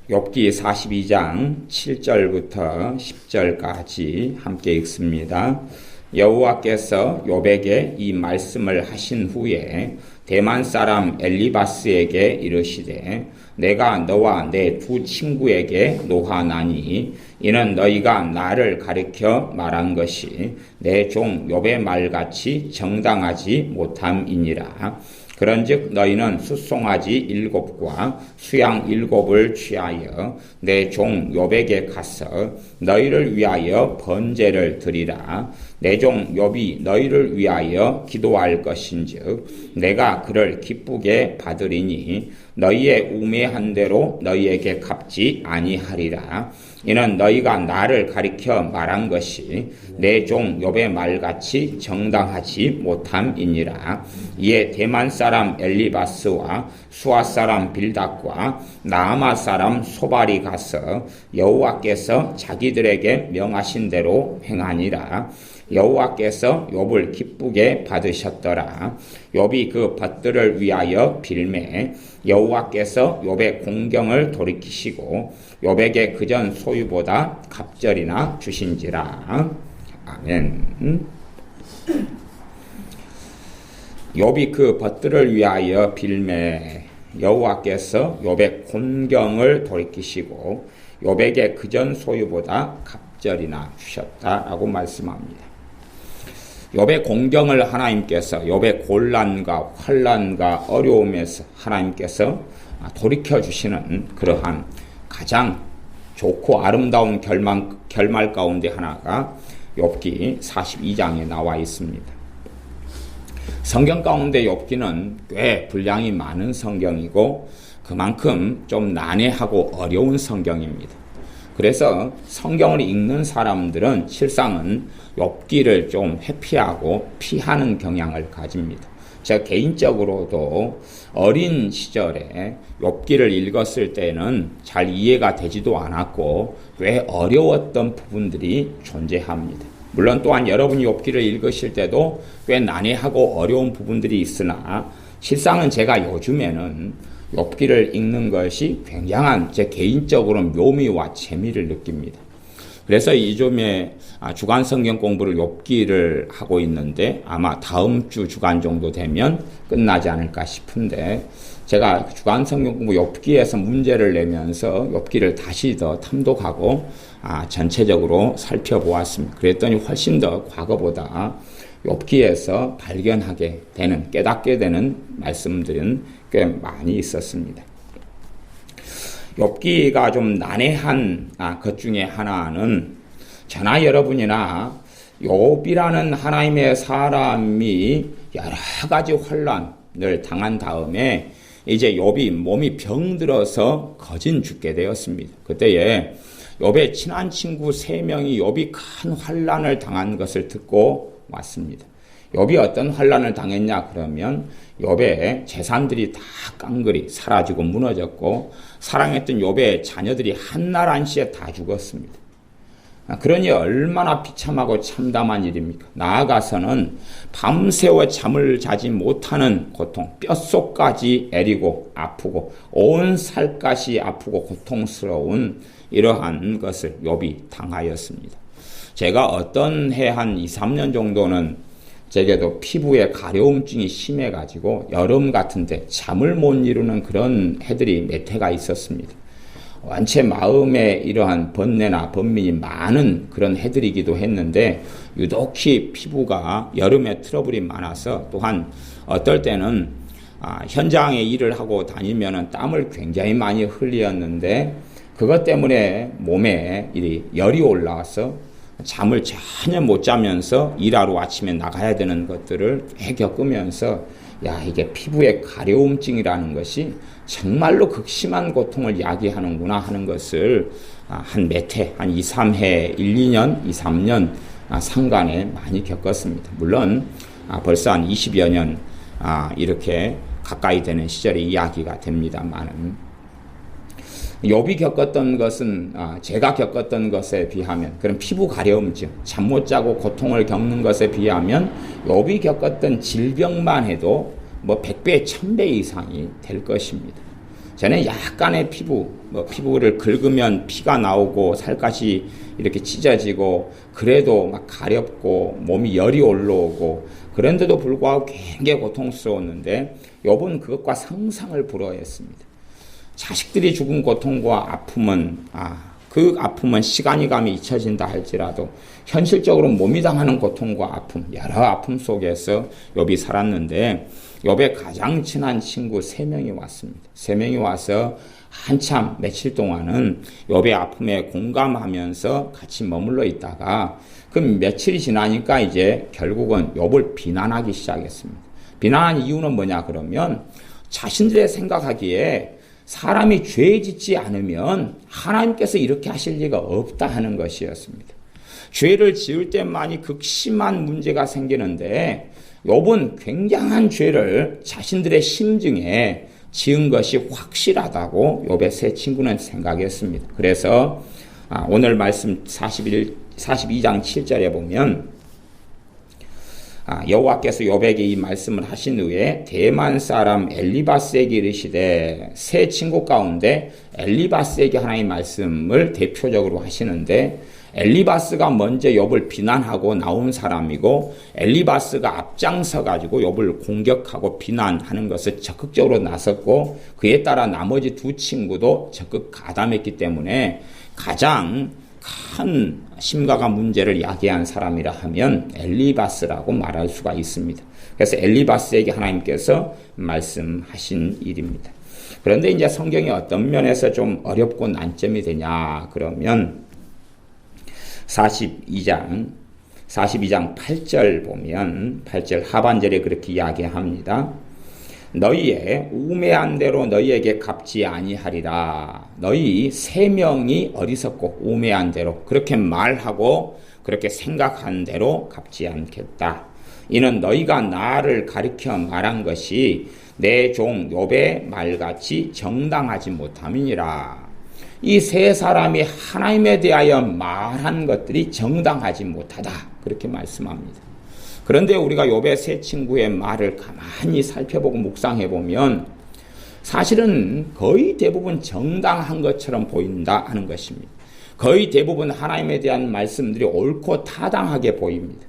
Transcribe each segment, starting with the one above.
욥기 42장 7절부터 10절까지 함께 읽습니다. 여호와께서 욥에게 이 말씀을 하신 후에 대만 사람 엘리바스에게 이르시되 내가 너와 내 두 친구에게 노하나니 이는 너희가 나를 가리켜 말한 것이 내 종 욥의 말같이 정당하지 못함이니라. 그런즉 너희는 숫송아지 7과 수양 7을 취하여 내 종 욥에게 가서 너희를 위하여 번제를 드리라. 내 종 욥이 너희를 위하여 기도할 것인즉 내가 그를 기쁘게 받으리니 너희의 우매한 대로 너희에게 갚지 아니하리라. 이는 너희가 나를 가리켜 말한 것이 내 종 욥의 말같이 정당하지 못함이니라. 이에 대만 사람 엘리바스와 수아 사람 빌닷과 나아마 사람 소발이 가서 여호와께서 자기들에게 명하신 대로 행하니라. 여호와께서 욥을 기쁘게 받으셨더라. 욥이 그 벗들을 위하여 빌매 여호와께서 욥의 공경을 돌이키시고 욥에게 그전 소유보다 갑절이나 주신지라. 아멘. 욥이 그 벗들을 위하여 빌매 여호와께서 욥의 공경을 돌이키시고 욥에게 그전 소유보다 갑절이나 주셨다라고 말씀합니다. 욥의 공경을 하나님께서 욥의 곤란과 환난과 어려움에서 하나님께서 돌이켜 주시는 그러한 가장 좋고 아름다운 결말 가운데 하나가 욥기 42장에 나와 있습니다. 성경 가운데 욥기는 꽤 분량이 많은 성경이고 그만큼 좀 난해하고 어려운 성경입니다. 그래서 성경을 읽는 사람들은 실상은 욥기를 좀 회피하고 피하는 경향을 가집니다. 제가 개인적으로도 어린 시절에 욥기를 읽었을 때는 잘 이해가 되지도 않았고 꽤 어려웠던 부분들이 존재합니다. 물론 또한 여러분이 욥기를 읽으실 때도 꽤 난해하고 어려운 부분들이 있으나 실상은 제가 요즘에는 욥기를 읽는 것이 굉장한 제 개인적으로 묘미와 재미를 느낍니다. 그래서 요즘에 주간 성경 공부를 욥기를 하고 있는데 아마 다음 주 주간 정도 되면 끝나지 않을까 싶은데 제가 주간 성경 공부 욥기에서 문제를 내면서 욥기를 다시 더 탐독하고 전체적으로 살펴보았습니다. 그랬더니 훨씬 더 과거보다 욥기에서 발견하게 되는, 깨닫게 되는 말씀들은 꽤 많이 있었습니다. 욥기가 좀 난해한 것 중에 하나는 저나 여러분이나 욥이라는 하나님의 사람이 여러 가지 환난을 당한 다음에 이제 욥이 몸이 병들어서 거진 죽게 되었습니다. 그때에 욥의 친한 친구 3명이 욥이 큰 환난을 당한 것을 듣고 왔습니다. 욥이 어떤 환난을 당했냐 그러면 욥의 재산들이 다 깡그리 사라지고 무너졌고 사랑했던 욥의 자녀들이 한날 한시에 다 죽었습니다. 그러니 얼마나 비참하고 참담한 일입니까? 나아가서는 밤새워 잠을 자지 못하는 고통, 뼛속까지 애리고 아프고 온 살갗이 아프고 고통스러운 이러한 것을 욥이 당하였습니다. 제가 어떤 해 한 2, 3년 정도는 제게도 피부에 가려움증이 심해가지고 여름 같은데 잠을 못 이루는 그런 해들이 몇 해가 있었습니다. 완체 마음에 이러한 번뇌나 번민이 많은 그런 해들이기도 했는데 유독히 피부가 여름에 트러블이 많아서 또한 어떨 때는 현장에 일을 하고 다니면 땀을 굉장히 많이 흘렸는데 그것 때문에 몸에 열이 올라와서 잠을 전혀 못 자면서 일하러 아침에 나가야 되는 것들을 꽤 겪으면서 이게 피부의 가려움증이라는 것이 정말로 극심한 고통을 야기하는구나 하는 것을 한 몇 해, 한 2, 3해, 1, 2년, 2, 3년 상간에 많이 겪었습니다. 물론 벌써 한 20여 년 이렇게 가까이 되는 시절의 이야기가 됩니다만은 욥이 겪었던 것은 제가 겪었던 것에 비하면 그런 피부 가려움증, 잠 못 자고 고통을 겪는 것에 비하면 욥이 겪었던 질병만 해도 100배, 1000배 이상이 될 것입니다. 저는 약간의 피부를 긁으면 피가 나오고 살갗이 이렇게 찢어지고 그래도 막 가렵고 몸이 열이 올라오고 그런데도 불구하고 굉장히 고통스러웠는데 욥은 그것과 상상을 불허했습니다. 자식들이 죽은 고통과 아픔은 그 아픔은 시간이 가면 잊혀진다 할지라도 현실적으로 몸이 당하는 고통과 아픔, 여러 아픔 속에서 욥이 살았는데 욥의 가장 친한 친구 3명이 왔습니다. 3명이 와서 한참 며칠 동안은 욥의 아픔에 공감하면서 같이 머물러 있다가 그 며칠이 지나니까 이제 결국은 욥을 비난하기 시작했습니다. 비난한 이유는 뭐냐 그러면 자신들의 생각하기에 사람이 죄 짓지 않으면 하나님께서 이렇게 하실 리가 없다 하는 것이었습니다. 죄를 지을 때만이 극심한 문제가 생기는데 욥은 굉장한 죄를 자신들의 심증에 지은 것이 확실하다고 욥의 세 친구는 생각했습니다. 그래서 오늘 말씀 42장 7절에 보면 여호와께서 욥에게 이 말씀을 하신 후에 대만 사람 엘리바스에게 이르시되 세 친구 가운데 엘리바스에게 하나님의 말씀을 대표적으로 하시는데 엘리바스가 먼저 욥을 비난하고 나온 사람이고 엘리바스가 앞장서 가지고 욥을 공격하고 비난하는 것을 적극적으로 나섰고 그에 따라 나머지 두 친구도 적극 가담했기 때문에 가장 큰 심각한 문제를 야기한 사람이라 하면 엘리바스라고 말할 수가 있습니다. 그래서 엘리바스에게 하나님께서 말씀하신 일입니다. 그런데 이제 성경이 어떤 면에서 좀 어렵고 난점이 되냐 그러면 42장 8절 보면 8절 하반절에 그렇게 이야기합니다. 너희의 우매한 대로 너희에게 갚지 아니하리라. 너희 3명이 어리석고 우매한 대로 그렇게 말하고 그렇게 생각한 대로 갚지 않겠다. 이는 너희가 나를 가리켜 말한 것이 내 종 욥의 말같이 정당하지 못함이니라. 이 세 사람이 하나님에 대하여 말한 것들이 정당하지 못하다. 그렇게 말씀합니다. 그런데 우리가 욥의 세 친구의 말을 가만히 살펴보고 묵상해보면 사실은 거의 대부분 정당한 것처럼 보인다 하는 것입니다. 거의 대부분 하나님에 대한 말씀들이 옳고 타당하게 보입니다.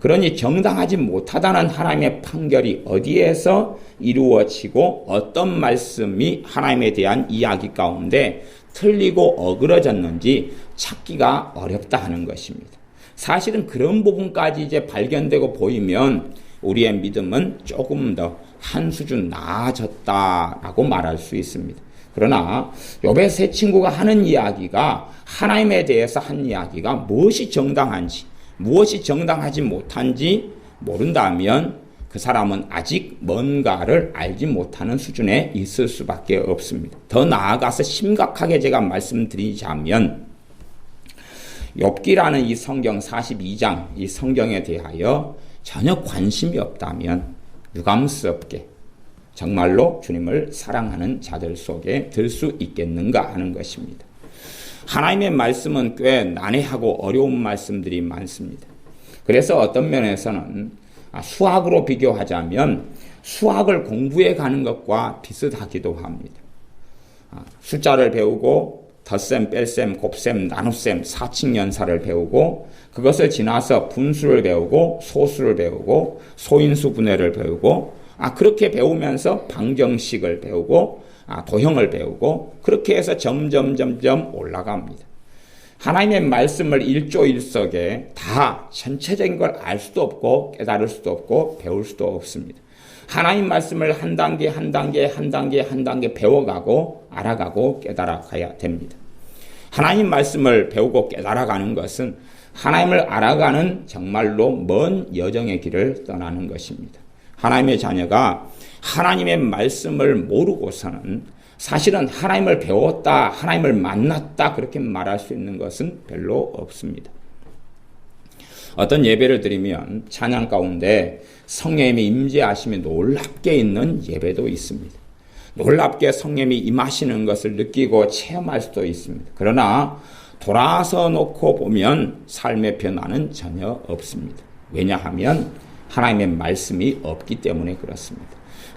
그러니 정당하지 못하다는 하나님의 판결이 어디에서 이루어지고 어떤 말씀이 하나님에 대한 이야기 가운데 틀리고 어그러졌는지 찾기가 어렵다 하는 것입니다. 사실은 그런 부분까지 이제 발견되고 보이면 우리의 믿음은 조금 더 한 수준 나아졌다라고 말할 수 있습니다. 그러나 욥의 세 친구가 하는 이야기가 하나님에 대해서 한 이야기가 무엇이 정당한지 무엇이 정당하지 못한지 모른다면 그 사람은 아직 뭔가를 알지 못하는 수준에 있을 수밖에 없습니다. 더 나아가서 심각하게 제가 말씀드리자면 욥기라는 이 성경 42장 이 성경에 대하여 전혀 관심이 없다면 유감스럽게 정말로 주님을 사랑하는 자들 속에 들 수 있겠는가 하는 것입니다. 하나님의 말씀은 꽤 난해하고 어려운 말씀들이 많습니다. 그래서 어떤 면에서는 수학으로 비교하자면 수학을 공부해 가는 것과 비슷하기도 합니다. 숫자를 배우고 덧셈, 뺄셈, 곱셈, 나눗셈, 사칙연사를 배우고 그것을 지나서 분수를 배우고 소수를 배우고 소인수 분해를 배우고 그렇게 배우면서 방정식을 배우고 도형을 배우고 그렇게 해서 점점 올라갑니다. 하나님의 말씀을 일조일석에 다 전체적인 걸 알 수도 없고 깨달을 수도 없고 배울 수도 없습니다. 하나님 말씀을 한 단계 배워가고 알아가고 깨달아가야 됩니다. 하나님 말씀을 배우고 깨달아가는 것은 하나님을 알아가는 정말로 먼 여정의 길을 떠나는 것입니다. 하나님의 자녀가 하나님의 말씀을 모르고서는 사실은 하나님을 배웠다, 하나님을 만났다 그렇게 말할 수 있는 것은 별로 없습니다. 어떤 예배를 드리면 찬양 가운데 성령님의 임재하심이 놀랍게 있는 예배도 있습니다. 놀랍게 성령님이 임하시는 것을 느끼고 체험할 수도 있습니다. 그러나 돌아서 놓고 보면 삶의 변화는 전혀 없습니다. 왜냐하면 하나님의 말씀이 없기 때문에 그렇습니다.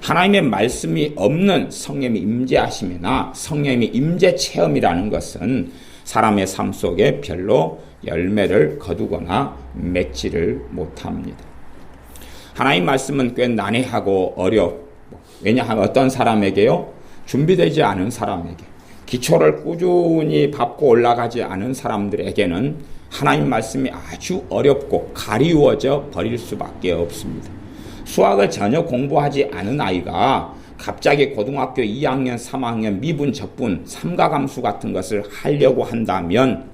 하나님의 말씀이 없는 성령의 임재하심이나 성령의 임재 체험이라는 것은 사람의 삶 속에 별로 열매를 거두거나 맺지를 못합니다. 하나님 말씀은 꽤 난해하고 어렵고, 왜냐하면 어떤 사람에게요? 준비되지 않은 사람에게, 기초를 꾸준히 밟고 올라가지 않은 사람들에게는 하나님 말씀이 아주 어렵고 가리워져 버릴 수밖에 없습니다. 수학을 전혀 공부하지 않은 아이가 갑자기 고등학교 2학년, 3학년 미분, 적분, 삼가함수 같은 것을 하려고 한다면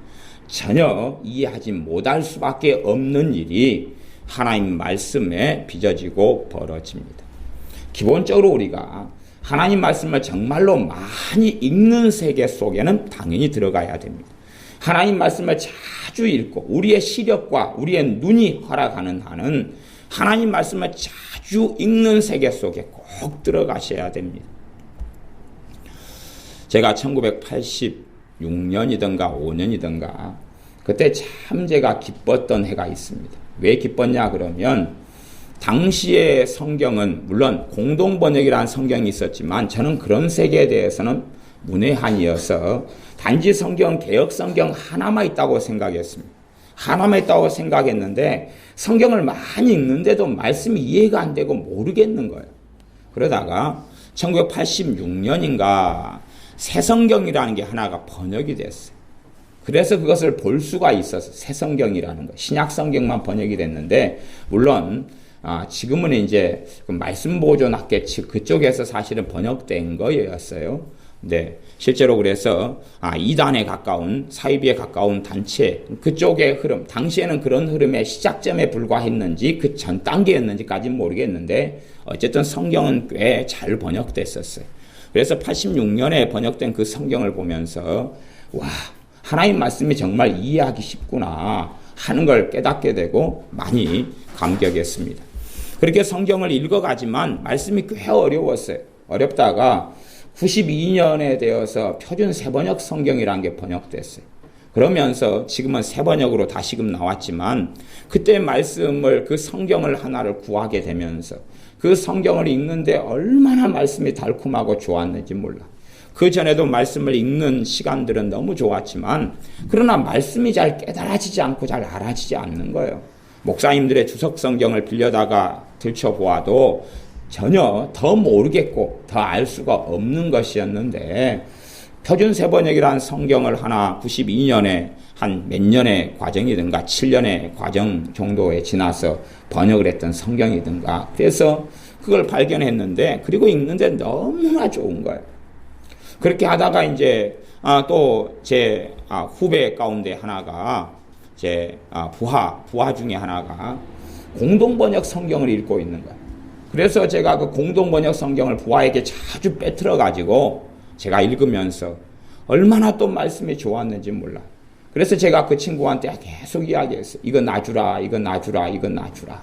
전혀 이해하지 못할 수밖에 없는 일이 하나님 말씀에 빚어지고 벌어집니다. 기본적으로 우리가 하나님 말씀을 정말로 많이 읽는 세계 속에는 당연히 들어가야 됩니다. 하나님 말씀을 자주 읽고 우리의 시력과 우리의 눈이 허락하는 한은 하나님 말씀을 자주 읽는 세계 속에 꼭 들어가셔야 됩니다. 제가 1986년이든가 5년이든가 그때 참 제가 기뻤던 해가 있습니다. 왜 기뻤냐 그러면 당시의 성경은 물론 공동번역이라는 성경이 있었지만 저는 그런 세계에 대해서는 문외한이어서 단지 성경, 개역성경 하나만 있다고 생각했습니다. 하나만 있다고 생각했는데 성경을 많이 읽는데도 말씀이 이해가 안 되고 모르겠는 거예요. 그러다가 1986년인가 새 성경이라는 게 하나가 번역이 됐어요. 그래서 그것을 볼 수가 있어서 새 성경이라는 거, 신약 성경만 번역이 됐는데 물론 지금은 이제 말씀 보존학계 측 그쪽에서 사실은 번역된 거였어요. 네, 실제로 그래서 이단에 가까운 사이비에 가까운 단체 그쪽의 흐름, 당시에는 그런 흐름의 시작점에 불과했는지 그 전 단계였는지까지는 모르겠는데 어쨌든 성경은 꽤 잘 번역됐었어요. 그래서 86년에 번역된 그 성경을 보면서 와, 하나님 말씀이 정말 이해하기 쉽구나 하는 걸 깨닫게 되고 많이 감격했습니다. 그렇게 성경을 읽어가지만 말씀이 꽤 어려웠어요. 어렵다가 92년에 되어서 표준 새번역 성경이라는 게 번역됐어요. 그러면서 지금은 새번역으로 다시금 나왔지만 그때 말씀을 그 성경을 하나를 구하게 되면서 그 성경을 읽는데 얼마나 말씀이 달콤하고 좋았는지 몰라. 그 전에도 말씀을 읽는 시간들은 너무 좋았지만 그러나 말씀이 잘 깨달아지지 않고 잘 알아지지 않는 거예요. 목사님들의 주석 성경을 빌려다가 들춰보아도 전혀 더 모르겠고 더 알 수가 없는 것이었는데 표준 새번역이라는 성경을 하나 92년에 한 몇 년의 과정이든가 7년의 과정 정도에 지나서 번역을 했던 성경이든가 그래서 그걸 발견했는데 그리고 읽는데 너무나 좋은 거예요. 그렇게 하다가 이제 또 제 후배 가운데 하나가 제 부하 중에 하나가 공동번역 성경을 읽고 있는 거예요. 그래서 제가 그 공동번역 성경을 부하에게 자주 빼트려 가지고 제가 읽으면서 얼마나 또 말씀이 좋았는지 몰라. 그래서 제가 그 친구한테 계속 이야기했어요. 이거 놔주라, 이거 놔주라, 이거 놔주라.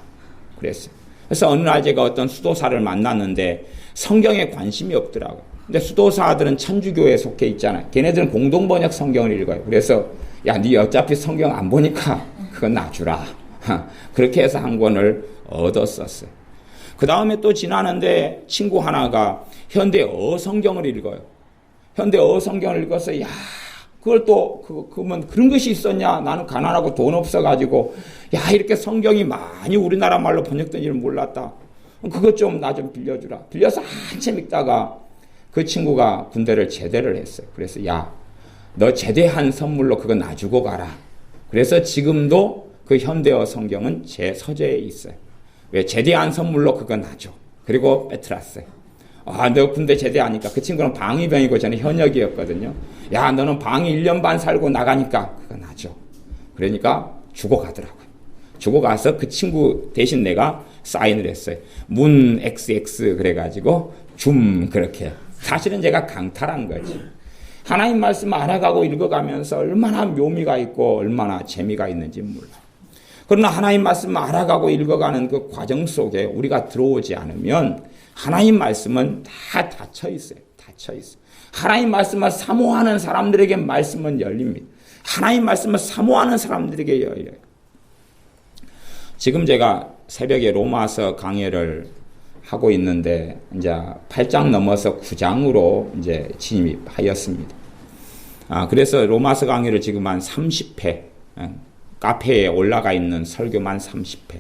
그랬어요. 그래서 어느 날 제가 어떤 수도사를 만났는데 성경에 관심이 없더라고요. 근데 수도사들은 천주교에 속해 있잖아요. 걔네들은 공동번역 성경을 읽어요. 그래서 야, 네 어차피 성경 안 보니까 그건 놔주라. 그렇게 해서 한 권을 얻었었어요. 그 다음에 또 지나는데 친구 하나가 현대어 성경을 읽어요. 현대어 성경을 읽어서 야, 그걸 또 그러면 그런 것이 있었냐? 나는 가난하고 돈 없어가지고 야, 이렇게 성경이 많이 우리나라 말로 번역된 줄 몰랐다. 그것 좀 나 좀 빌려주라. 빌려서 한참 읽다가 그 친구가 군대를 제대를 했어요. 그래서 야, 너 제대한 선물로 그거 놔주고 가라. 그래서 지금도 그 현대어 성경은 제 서재에 있어요. 왜 제대한 선물로 그거 놔줘. 그리고 빼트렸어요. 너 군대 제대하니까 그 친구는 방위병이고 저는 현역이었거든요. 야, 너는 방위 1년 반 살고 나가니까 그거 놔줘. 그러니까 주고 가더라고요. 주고 가서 그 친구 대신 내가 사인을 했어요. 문 XX 그래가지고 줌 그렇게. 사실은 제가 강탈한 거지. 하나님 말씀 알아가고 읽어가면서 얼마나 묘미가 있고 얼마나 재미가 있는지 몰라. 그러나 하나님 말씀 알아가고 읽어가는 그 과정 속에 우리가 들어오지 않으면 하나님 말씀은 다 닫혀 있어요. 닫혀 있어요. 하나님 말씀을 사모하는 사람들에게 말씀은 열립니다. 하나님 말씀을 사모하는 사람들에게 열려요. 지금 제가 새벽에 로마서 강해를 하고 있는데 이제 8장 넘어서 9장으로 이제 진입하였습니다. 그래서 로마서 강의를 지금 한 30회, 카페에 올라가 있는 설교만 30회.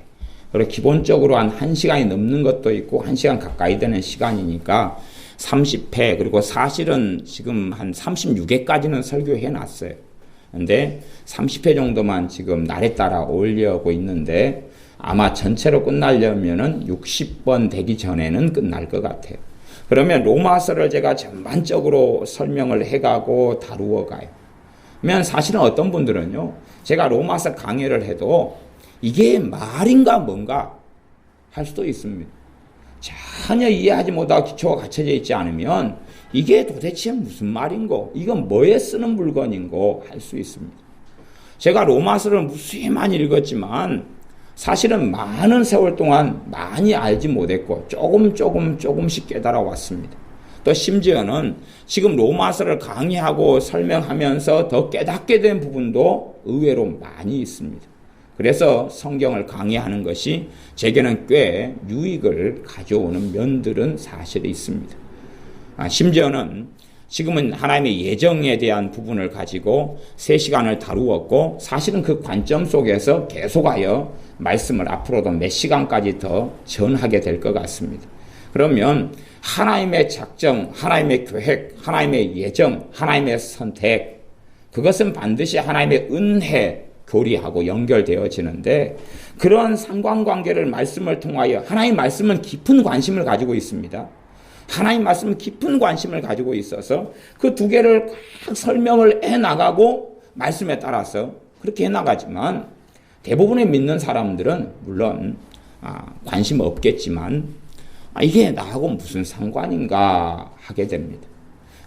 그리고 기본적으로 한 1시간이 넘는 것도 있고 1시간 가까이 되는 시간이니까 30회, 그리고 사실은 지금 한 36회까지는 설교해 놨어요. 근데 30회 정도만 지금 날에 따라 올려고 있는데 아마 전체로 끝나려면은 60번 되기 전에는 끝날 것 같아요. 그러면 로마서를 제가 전반적으로 설명을 해가고 다루어 가요. 그러면 사실은 어떤 분들은요, 제가 로마서 강의를 해도 이게 말인가 뭔가 할 수도 있습니다. 전혀 이해하지 못하고 기초가 갖춰져 있지 않으면 이게 도대체 무슨 말인고, 이건 뭐에 쓰는 물건인고 할 수 있습니다. 제가 로마서를 무수히 많이 읽었지만 사실은 많은 세월 동안 많이 알지 못했고 조금씩 깨달아 왔습니다. 또 심지어는 지금 로마서를 강의하고 설명하면서 더 깨닫게 된 부분도 의외로 많이 있습니다. 그래서 성경을 강의하는 것이 제게는 꽤 유익을 가져오는 면들은 사실이 있습니다. 심지어는 지금은 하나님의 예정에 대한 부분을 가지고 3시간을 다루었고, 사실은 그 관점 속에서 계속하여 말씀을 앞으로도 몇 시간까지 더 전하게 될 것 같습니다. 그러면 하나님의 작정, 하나님의 계획, 하나님의 예정, 하나님의 선택, 그것은 반드시 하나님의 은혜 교리하고 연결되어지는데, 그런 상관관계를 말씀을 통하여, 하나님 말씀은 깊은 관심을 가지고 있습니다. 하나님 말씀은 깊은 관심을 가지고 있어서 그 두 개를 각 설명을 해나가고 말씀에 따라서 그렇게 해나가지만, 대부분의 믿는 사람들은 물론 관심 없겠지만 이게 나하고 무슨 상관인가 하게 됩니다.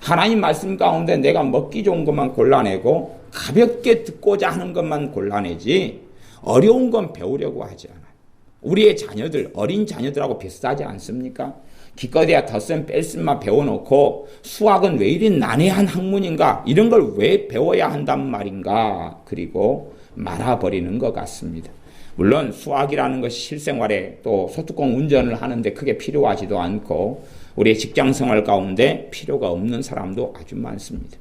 하나님 말씀 가운데 내가 먹기 좋은 것만 골라내고 가볍게 듣고자 하는 것만 골라내지 어려운 건 배우려고 하지 않아요. 우리의 자녀들, 어린 자녀들하고 비슷하지 않습니까? 기껏해야 덧셈 뺄셈만 배워놓고 수학은 왜 이리 난해한 학문인가, 이런 걸 왜 배워야 한단 말인가, 그리고 말아버리는 것 같습니다. 물론 수학이라는 것이 실생활에 또 소뚜껑 운전을 하는데 크게 필요하지도 않고 우리의 직장생활 가운데 필요가 없는 사람도 아주 많습니다.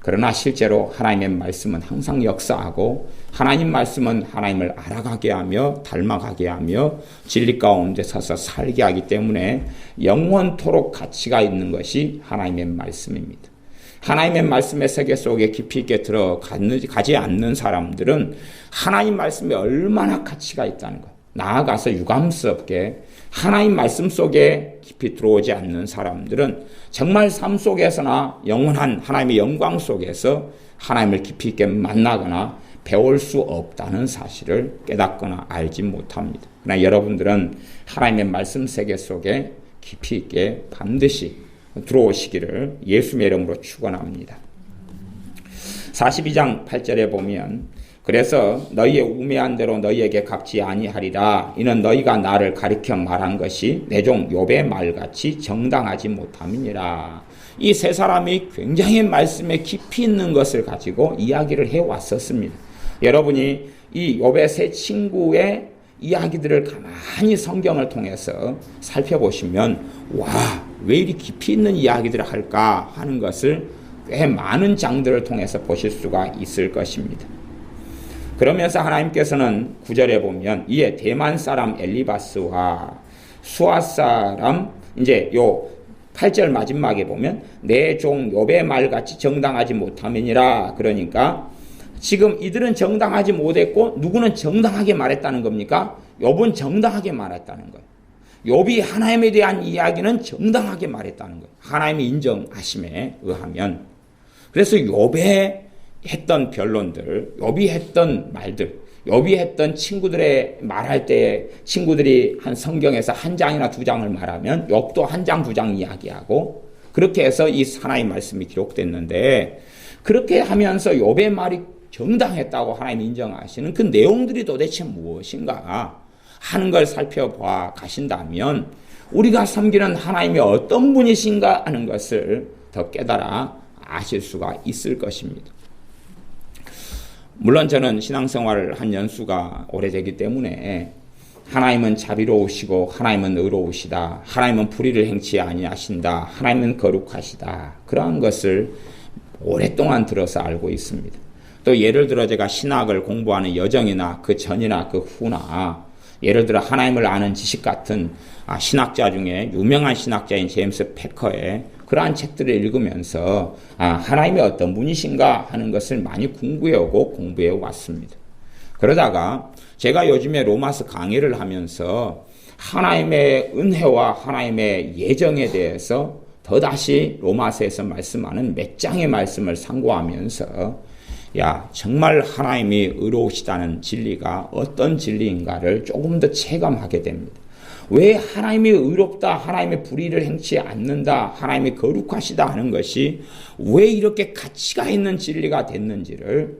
그러나 실제로 하나님의 말씀은 항상 역사하고, 하나님 말씀은 하나님을 알아가게 하며 닮아가게 하며 진리 가운데 서서 살게 하기 때문에 영원토록 가치가 있는 것이 하나님의 말씀입니다. 하나님의 말씀의 세계 속에 깊이 있게 들어가지 않는 사람들은 하나님 말씀에 얼마나 가치가 있다는 것, 나아가서 유감스럽게 하나님 말씀 속에 깊이 들어오지 않는 사람들은 정말 삶 속에서나 영원한 하나님의 영광 속에서 하나님을 깊이 있게 만나거나 배울 수 없다는 사실을 깨닫거나 알지 못합니다. 그러나 여러분들은 하나님의 말씀 세계 속에 깊이 있게 반드시 들어오시기를 예수님의 이름으로 축원합니다. 42장 8절에 보면, 그래서 너희의 우매한 대로 너희에게 갚지 아니하리라. 이는 너희가 나를 가리켜 말한 것이 내 종 욥의 말같이 정당하지 못함이니라. 이 세 사람이 굉장히 말씀에 깊이 있는 것을 가지고 이야기를 해왔었습니다. 여러분이 이 욥의 세 친구의 이야기들을 가만히 성경을 통해서 살펴보시면, 와, 왜 이리 깊이 있는 이야기들을 할까 하는 것을 꽤 많은 장들을 통해서 보실 수가 있을 것입니다. 그러면서 하나님께서는 9절에 보면, 이에 대만 사람 엘리바스와 수아 사람, 이제 요 8절 마지막에 보면 내 종 욥의 말같이 정당하지 못함이니라. 그러니까 지금 이들은 정당하지 못했고 누구는 정당하게 말했다는 겁니까? 욥은 정당하게 말했다는 거예요. 욥이 하나님에 대한 이야기는 정당하게 말했다는 거예요. 하나님의 인정하심에 의하면. 그래서 욥의 했던 변론들, 욥이 했던 말들, 욥이 했던 친구들의 말할 때 친구들이 한 성경에서 한 장이나 두 장을 말하면 욥도 한 장, 두 장 이야기하고, 그렇게 해서 이 하나의 말씀이 기록됐는데, 그렇게 하면서 욥의 말이 정당했다고 하나님 인정하시는 그 내용들이 도대체 무엇인가 하는 걸 살펴봐 가신다면, 우리가 섬기는 하나님이 어떤 분이신가 하는 것을 더 깨달아 아실 수가 있을 것입니다. 물론 저는 신앙생활을 한 연수가 오래되기 때문에 하나님은 자비로우시고 하나님은 의로우시다. 하나님은 불의를 행치 아니하신다. 하나님은 거룩하시다. 그러한 것을 오랫동안 들어서 알고 있습니다. 또 예를 들어 제가 신학을 공부하는 여정이나 그 전이나 그 후나 예를 들어 하나님을 아는 지식 같은 신학자 중에 유명한 신학자인 제임스 패커의 그러한 책들을 읽으면서 하나님이 어떤 분이신가 하는 것을 많이 궁금해오고 공부해 왔습니다. 그러다가 제가 요즘에 로마서 강의를 하면서 하나님의 은혜와 하나님의 예정에 대해서 더다시 로마서에서 말씀하는 몇 장의 말씀을 상고하면서 정말 하나님이 의로우시다는 진리가 어떤 진리인가를 조금 더 체감하게 됩니다. 왜 하나님이 의롭다, 하나님의 불의를 행치 않는다, 하나님이 거룩하시다 하는 것이 왜 이렇게 가치가 있는 진리가 됐는지를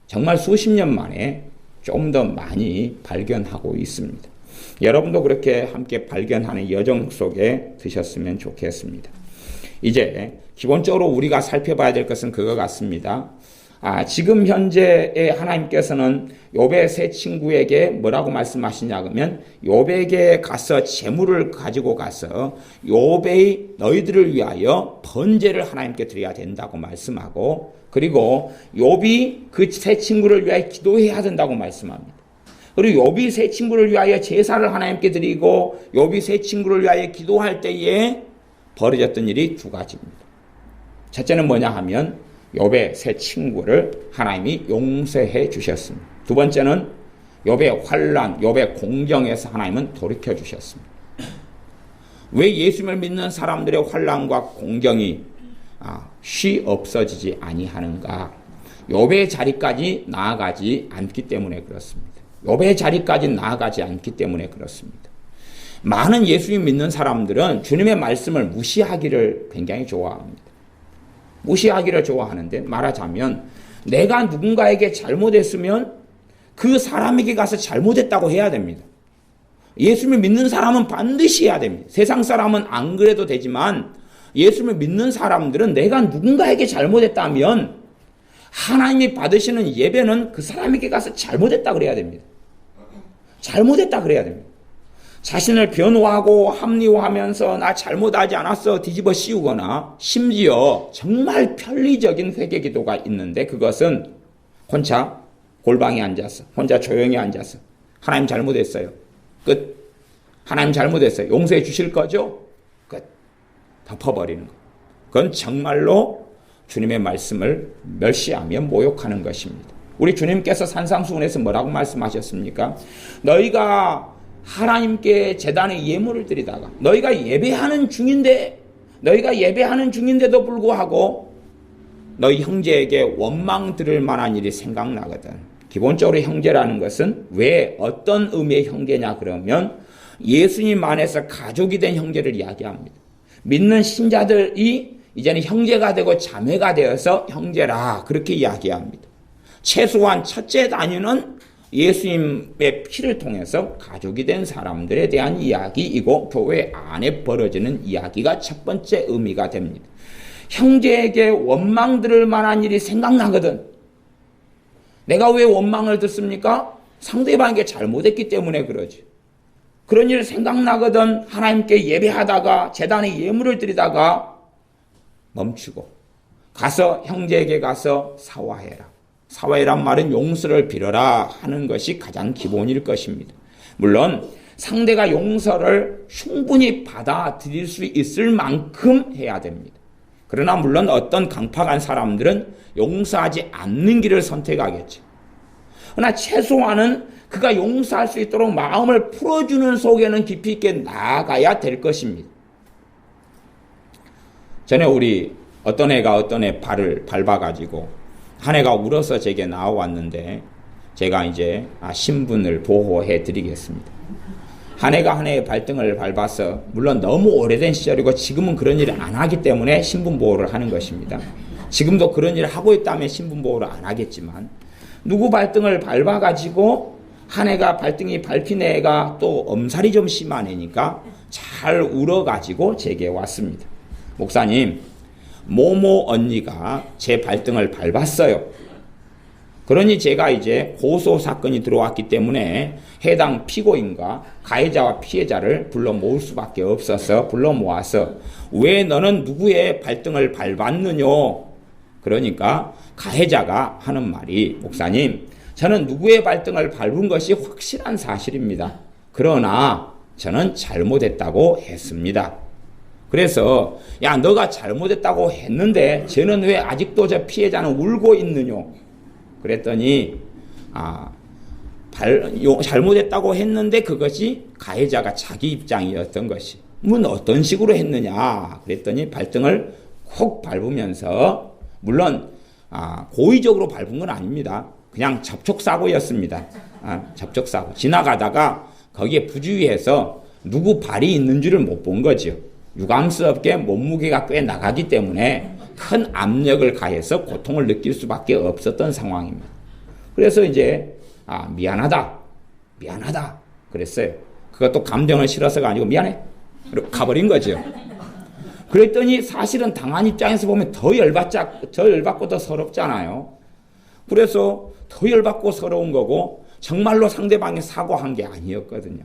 정말 수십 년 만에 좀 더 많이 발견하고 있습니다. 여러분도 그렇게 함께 발견하는 여정 속에 드셨으면 좋겠습니다. 이제 기본적으로 우리가 살펴봐야 될 것은 그거 같습니다. 지금 현재의 하나님께서는 욥의 세 친구에게 뭐라고 말씀하시냐 그러면 욥에게 가서 재물을 가지고 가서 욥의 너희들을 위하여 번제를 하나님께 드려야 된다고 말씀하고 그리고 욥이 그 세 친구를 위하여 기도해야 된다고 말씀합니다. 그리고 욥이 세 친구를 위하여 제사를 하나님께 드리고 욥이 세 친구를 위하여 기도할 때에 벌어졌던 일이 두 가지입니다. 첫째는 뭐냐 하면 욥의 세 친구를 하나님이 용서해 주셨습니다. 두 번째는 욥의 환난, 욥의 공경에서 하나님은 돌이켜 주셨습니다. 왜 예수님을 믿는 사람들의 환난과 공경이 쉬 없어지지 아니하는가? 욥의 자리까지 나아가지 않기 때문에 그렇습니다. 욥의 자리까지 나아가지 않기 때문에 그렇습니다. 많은 예수님 믿는 사람들은 주님의 말씀을 무시하기를 굉장히 좋아합니다. 무시하기를 좋아하는데 말하자면 내가 누군가에게 잘못했으면 그 사람에게 가서 잘못했다고 해야 됩니다. 예수님을 믿는 사람은 반드시 해야 됩니다. 세상 사람은 안 그래도 되지만 예수님을 믿는 사람들은 내가 누군가에게 잘못했다면 하나님이 받으시는 예배는 그 사람에게 가서 잘못했다 그래야 됩니다. 잘못했다 그래야 됩니다. 자신을 변호하고 합리화하면서 나 잘못하지 않았어 뒤집어 씌우거나 심지어 정말 편리적인 회개 기도가 있는데 그것은 혼자 골방에 앉아서 혼자 조용히 앉아서 하나님 잘못했어요. 끝. 하나님 잘못했어요. 용서해 주실 거죠? 끝. 덮어버리는 것. 그건 정말로 주님의 말씀을 멸시하며 모욕하는 것입니다. 우리 주님께서 산상수훈에서 뭐라고 말씀하셨습니까? 너희가 하나님께 제단에 예물을 드리다가 너희가 예배하는 중인데도 불구하고 너희 형제에게 원망 들을 만한 일이 생각나거든. 기본적으로 형제라는 것은 왜 어떤 의미의 형제냐 그러면 예수님 안에서 가족이 된 형제를 이야기합니다. 믿는 신자들이 이제는 형제가 되고 자매가 되어서 형제라 그렇게 이야기합니다. 최소한 첫째 단위는 예수님의 피를 통해서 가족이 된 사람들에 대한 이야기이고 교회 안에 벌어지는 이야기가 첫 번째 의미가 됩니다. 형제에게 원망 들을 만한 일이 생각나거든. 내가 왜 원망을 듣습니까? 상대방에게 잘못했기 때문에 그러지. 그런 일 생각나거든. 하나님께 예배하다가 제단에 예물을 드리다가 멈추고 가서 형제에게 가서 사과해라. 사과해란 말은 용서를 빌어라 하는 것이 가장 기본일 것입니다. 물론 상대가 용서를 충분히 받아들일 수 있을 만큼 해야 됩니다. 그러나 물론 어떤 강팍한 사람들은 용서하지 않는 길을 선택하겠죠. 그러나 최소한은 그가 용서할 수 있도록 마음을 풀어주는 속에는 깊이 있게 나아가야 될 것입니다. 전에 우리 어떤 애가 어떤 애 발을 밟아가지고 한 애가 울어서 제게 나와왔는데 제가 이제 신분을 보호해 드리겠습니다. 한 애가 한 애의 발등을 밟아서 물론 너무 오래된 시절이고 지금은 그런 일을 안 하기 때문에 신분 보호를 하는 것입니다. 지금도 그런 일을 하고 있다면 신분 보호를 안 하겠지만 누구 발등을 밟아가지고 한 애가 발등이 밟힌 애가 또 엄살이 좀 심한 애니까 잘 울어가지고 제게 왔습니다. 목사님, 모모 언니가 제 발등을 밟았어요. 그러니 제가 이제 고소 사건이 들어왔기 때문에 해당 피고인과 가해자와 피해자를 불러 모을 수밖에 없어서 불러 모아서 왜 너는 누구의 발등을 밟았느냐? 그러니까 가해자가 하는 말이 목사님, 저는 누구의 발등을 밟은 것이 확실한 사실입니다. 그러나 저는 잘못했다고 했습니다. 그래서 야, 너가 잘못했다고 했는데 쟤는 왜 아직도 저 피해자는 울고 있느냐? 그랬더니 잘못했다고 했는데 그것이 가해자가 자기 입장이었던 것이. 어떤 식으로 했느냐? 그랬더니 발등을 콕 밟으면서, 물론 고의적으로 밟은 건 아닙니다. 그냥 접촉사고였습니다. 접촉사고. 지나가다가 거기에 부주의해서 누구 발이 있는 줄을 못 본 거죠. 유감스럽게 몸무게가 꽤 나가기 때문에 큰 압력을 가해서 고통을 느낄 수밖에 없었던 상황입니다. 그래서 이제 미안하다 그랬어요. 그것도 감정을 실어서가 아니고 미안해 그리고 가버린 거죠. 그랬더니 사실은 당한 입장에서 보면 더 열받고 더 서럽잖아요. 그래서 더 열받고 서러운 거고 정말로 상대방이 사과한 게 아니었거든요.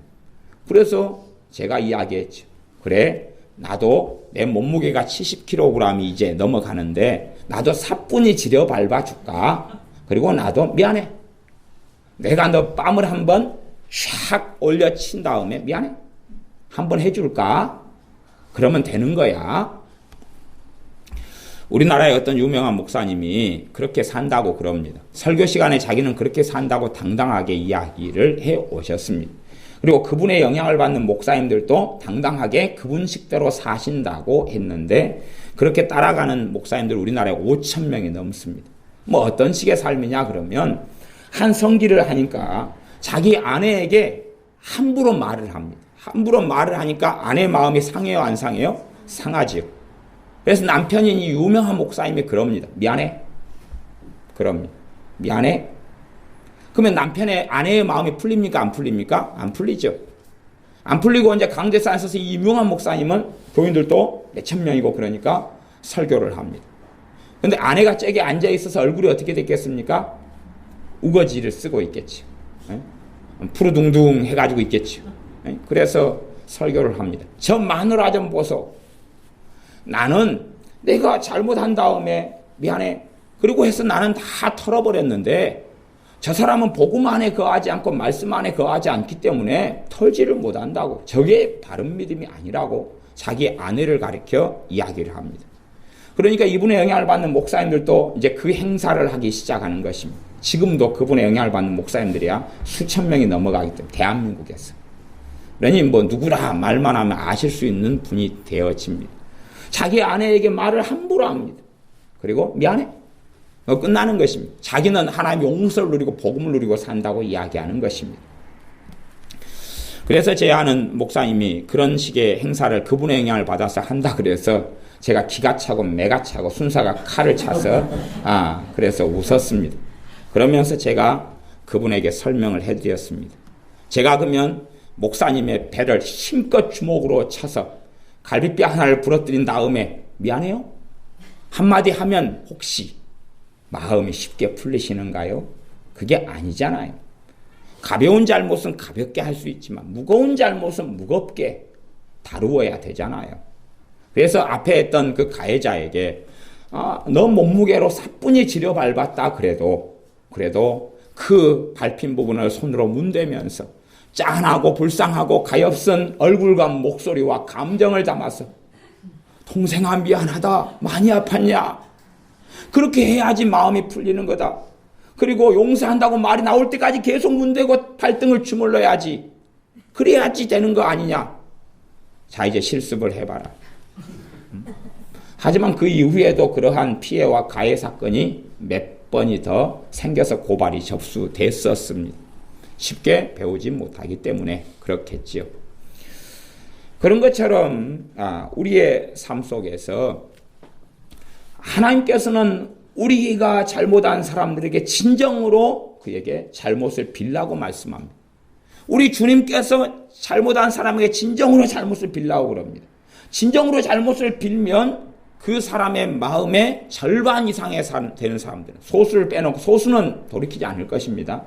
그래서 제가 이야기했죠. 그래, 나도 내 몸무게가 70kg이 이제 넘어가는데 나도 사뿐히 지려 밟아줄까? 그리고 나도 미안해. 내가 너 뺨을 한번 샥 올려친 다음에 미안해. 한번 해줄까? 그러면 되는 거야. 우리나라의 어떤 유명한 목사님이 그렇게 산다고 그럽니다. 설교 시간에 자기는 그렇게 산다고 당당하게 이야기를 해 오셨습니다. 그리고 그분의 영향을 받는 목사님들도 당당하게 그분 식대로 사신다고 했는데 그렇게 따라가는 목사님들 우리나라에 5천 명이 넘습니다. 뭐 어떤 식의 삶이냐 그러면 한 성기를 하니까 자기 아내에게 함부로 말을 합니다. 함부로 말을 하니까 아내 마음이 상해요, 안 상해요? 상하지요. 그래서 남편인 이 유명한 목사님이 그럽니다. 미안해. 그럽니다. 미안해. 그러면 아내의 마음이 풀립니까? 안 풀립니까? 안 풀리죠. 안 풀리고 이제 강대산에 서서 이 유명한 목사님은 교인들도 몇천 명이고 그러니까 설교를 합니다. 근데 아내가 째게 앉아 있어서 얼굴이 어떻게 됐겠습니까? 우거지를 쓰고 있겠죠. 푸르둥둥 해가지고 있겠죠. 그래서 설교를 합니다. 저 마누라 좀 보소. 나는 내가 잘못한 다음에 미안해. 그리고 해서 나는 다 털어버렸는데 저 사람은 복음 안에 거하지 않고 말씀 안에 거하지 않기 때문에 털지를 못한다고. 저게 바른 믿음이 아니라고 자기 아내를 가리켜 이야기를 합니다. 그러니까 이분의 영향을 받는 목사님들도 이제 그 행사를 하기 시작하는 것입니다. 지금도 그분의 영향을 받는 목사님들이야 수천 명이 넘어가기 때문에 대한민국에서. 그러니 뭐 누구라 말만 하면 아실 수 있는 분이 되어집니다. 자기 아내에게 말을 함부로 합니다. 그리고 미안해. 끝나는 것입니다. 자기는 하나님의 용서를 누리고 복음을 누리고 산다고 이야기하는 것입니다. 그래서 제 아는 목사님이 그런 식의 행사를 그분의 영향을 받아서 한다 그래서 제가 기가 차고 매가 차고 순사가 칼을 차서 그래서 웃었습니다. 그러면서 제가 그분에게 설명을 해드렸습니다. 제가 그러면 목사님의 배를 힘껏 주먹으로 쳐서 갈비뼈 하나를 부러뜨린 다음에 미안해요? 한마디 하면 혹시 마음이 쉽게 풀리시는가요? 그게 아니잖아요. 가벼운 잘못은 가볍게 할 수 있지만 무거운 잘못은 무겁게 다루어야 되잖아요. 그래서 앞에 했던 그 가해자에게 너 몸무게로 사뿐히 지려 밟았다 그래도 그 밟힌 부분을 손으로 문대면서 짠하고 불쌍하고 가엾은 얼굴과 목소리와 감정을 담아서 동생아 미안하다 많이 아팠냐 그렇게 해야지 마음이 풀리는 거다. 그리고 용서한다고 말이 나올 때까지 계속 문대고 발등을 주물러야지. 그래야지 되는 거 아니냐. 자 이제 실습을 해봐라. 하지만 그 이후에도 그러한 피해와 가해 사건이 몇 번이 더 생겨서 고발이 접수됐었습니다. 쉽게 배우지 못하기 때문에 그렇겠지요. 그런 것처럼 우리의 삶 속에서 하나님께서는 우리가 잘못한 사람들에게 진정으로 그에게 잘못을 빌라고 말씀합니다. 우리 주님께서 잘못한 사람에게 진정으로 잘못을 빌라고 그럽니다. 진정으로 잘못을 빌면 그 사람의 마음의 절반 이상의 되는 사람들은, 소수를 빼놓고, 소수는 돌이키지 않을 것입니다.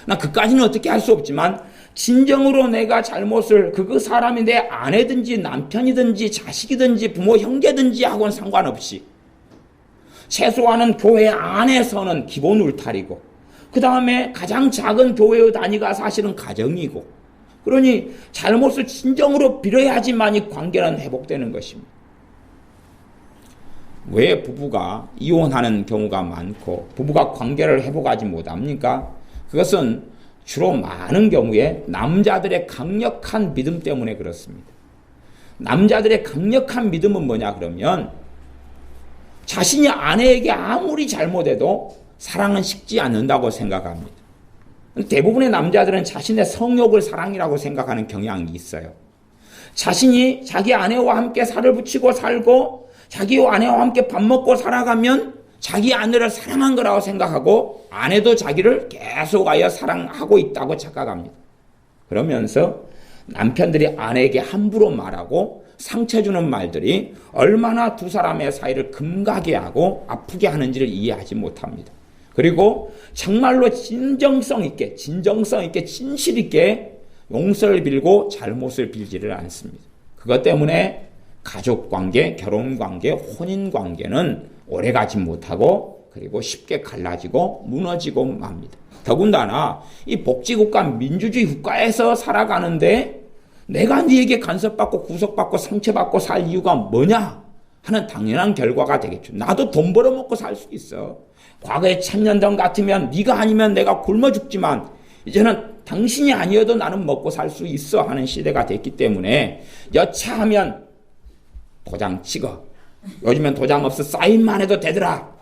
나 그까지는 어떻게 할 수 없지만 진정으로 내가 잘못을 그 사람이 내 아내든지 남편이든지 자식이든지 부모 형제든지 하고는 상관없이 최소한은 교회 안에서는 기본 울타리고, 그 다음에 가장 작은 교회의 단위가 사실은 가정이고, 그러니 잘못을 진정으로 빌어야지만 이 관계는 회복되는 것입니다. 왜 부부가 이혼하는 경우가 많고 부부가 관계를 회복하지 못합니까? 그것은 주로 많은 경우에 남자들의 강력한 믿음 때문에 그렇습니다. 남자들의 강력한 믿음은 뭐냐 그러면, 자신이 아내에게 아무리 잘못해도 사랑은 식지 않는다고 생각합니다. 대부분의 남자들은 자신의 성욕을 사랑이라고 생각하는 경향이 있어요. 자신이 자기 아내와 함께 살을 붙이고 살고 자기 아내와 함께 밥 먹고 살아가면 자기 아내를 사랑한 거라고 생각하고, 아내도 자기를 계속하여 사랑하고 있다고 착각합니다. 그러면서 남편들이 아내에게 함부로 말하고 상처 주는 말들이 얼마나 두 사람의 사이를 금가게 하고 아프게 하는지를 이해하지 못합니다. 그리고 정말로 진정성 있게 진실 있게 용서를 빌고 잘못을 빌지를 않습니다. 그것 때문에 가족관계, 결혼관계, 혼인관계는 오래가지 못하고, 그리고 쉽게 갈라지고 무너지고 맙니다. 더군다나 이 복지국가 민주주의 국가에서 살아가는데 내가 네에게 간섭받고 구속받고 상처받고 살 이유가 뭐냐 하는 당연한 결과가 되겠죠. 나도 돈 벌어먹고 살 수 있어. 과거에 1000년 전 같으면 네가 아니면 내가 굶어 죽지만 이제는 당신이 아니어도 나는 먹고 살 수 있어 하는 시대가 됐기 때문에, 여차하면 도장 찍어. 요즘엔 도장 없어 사인만 해도 되더라.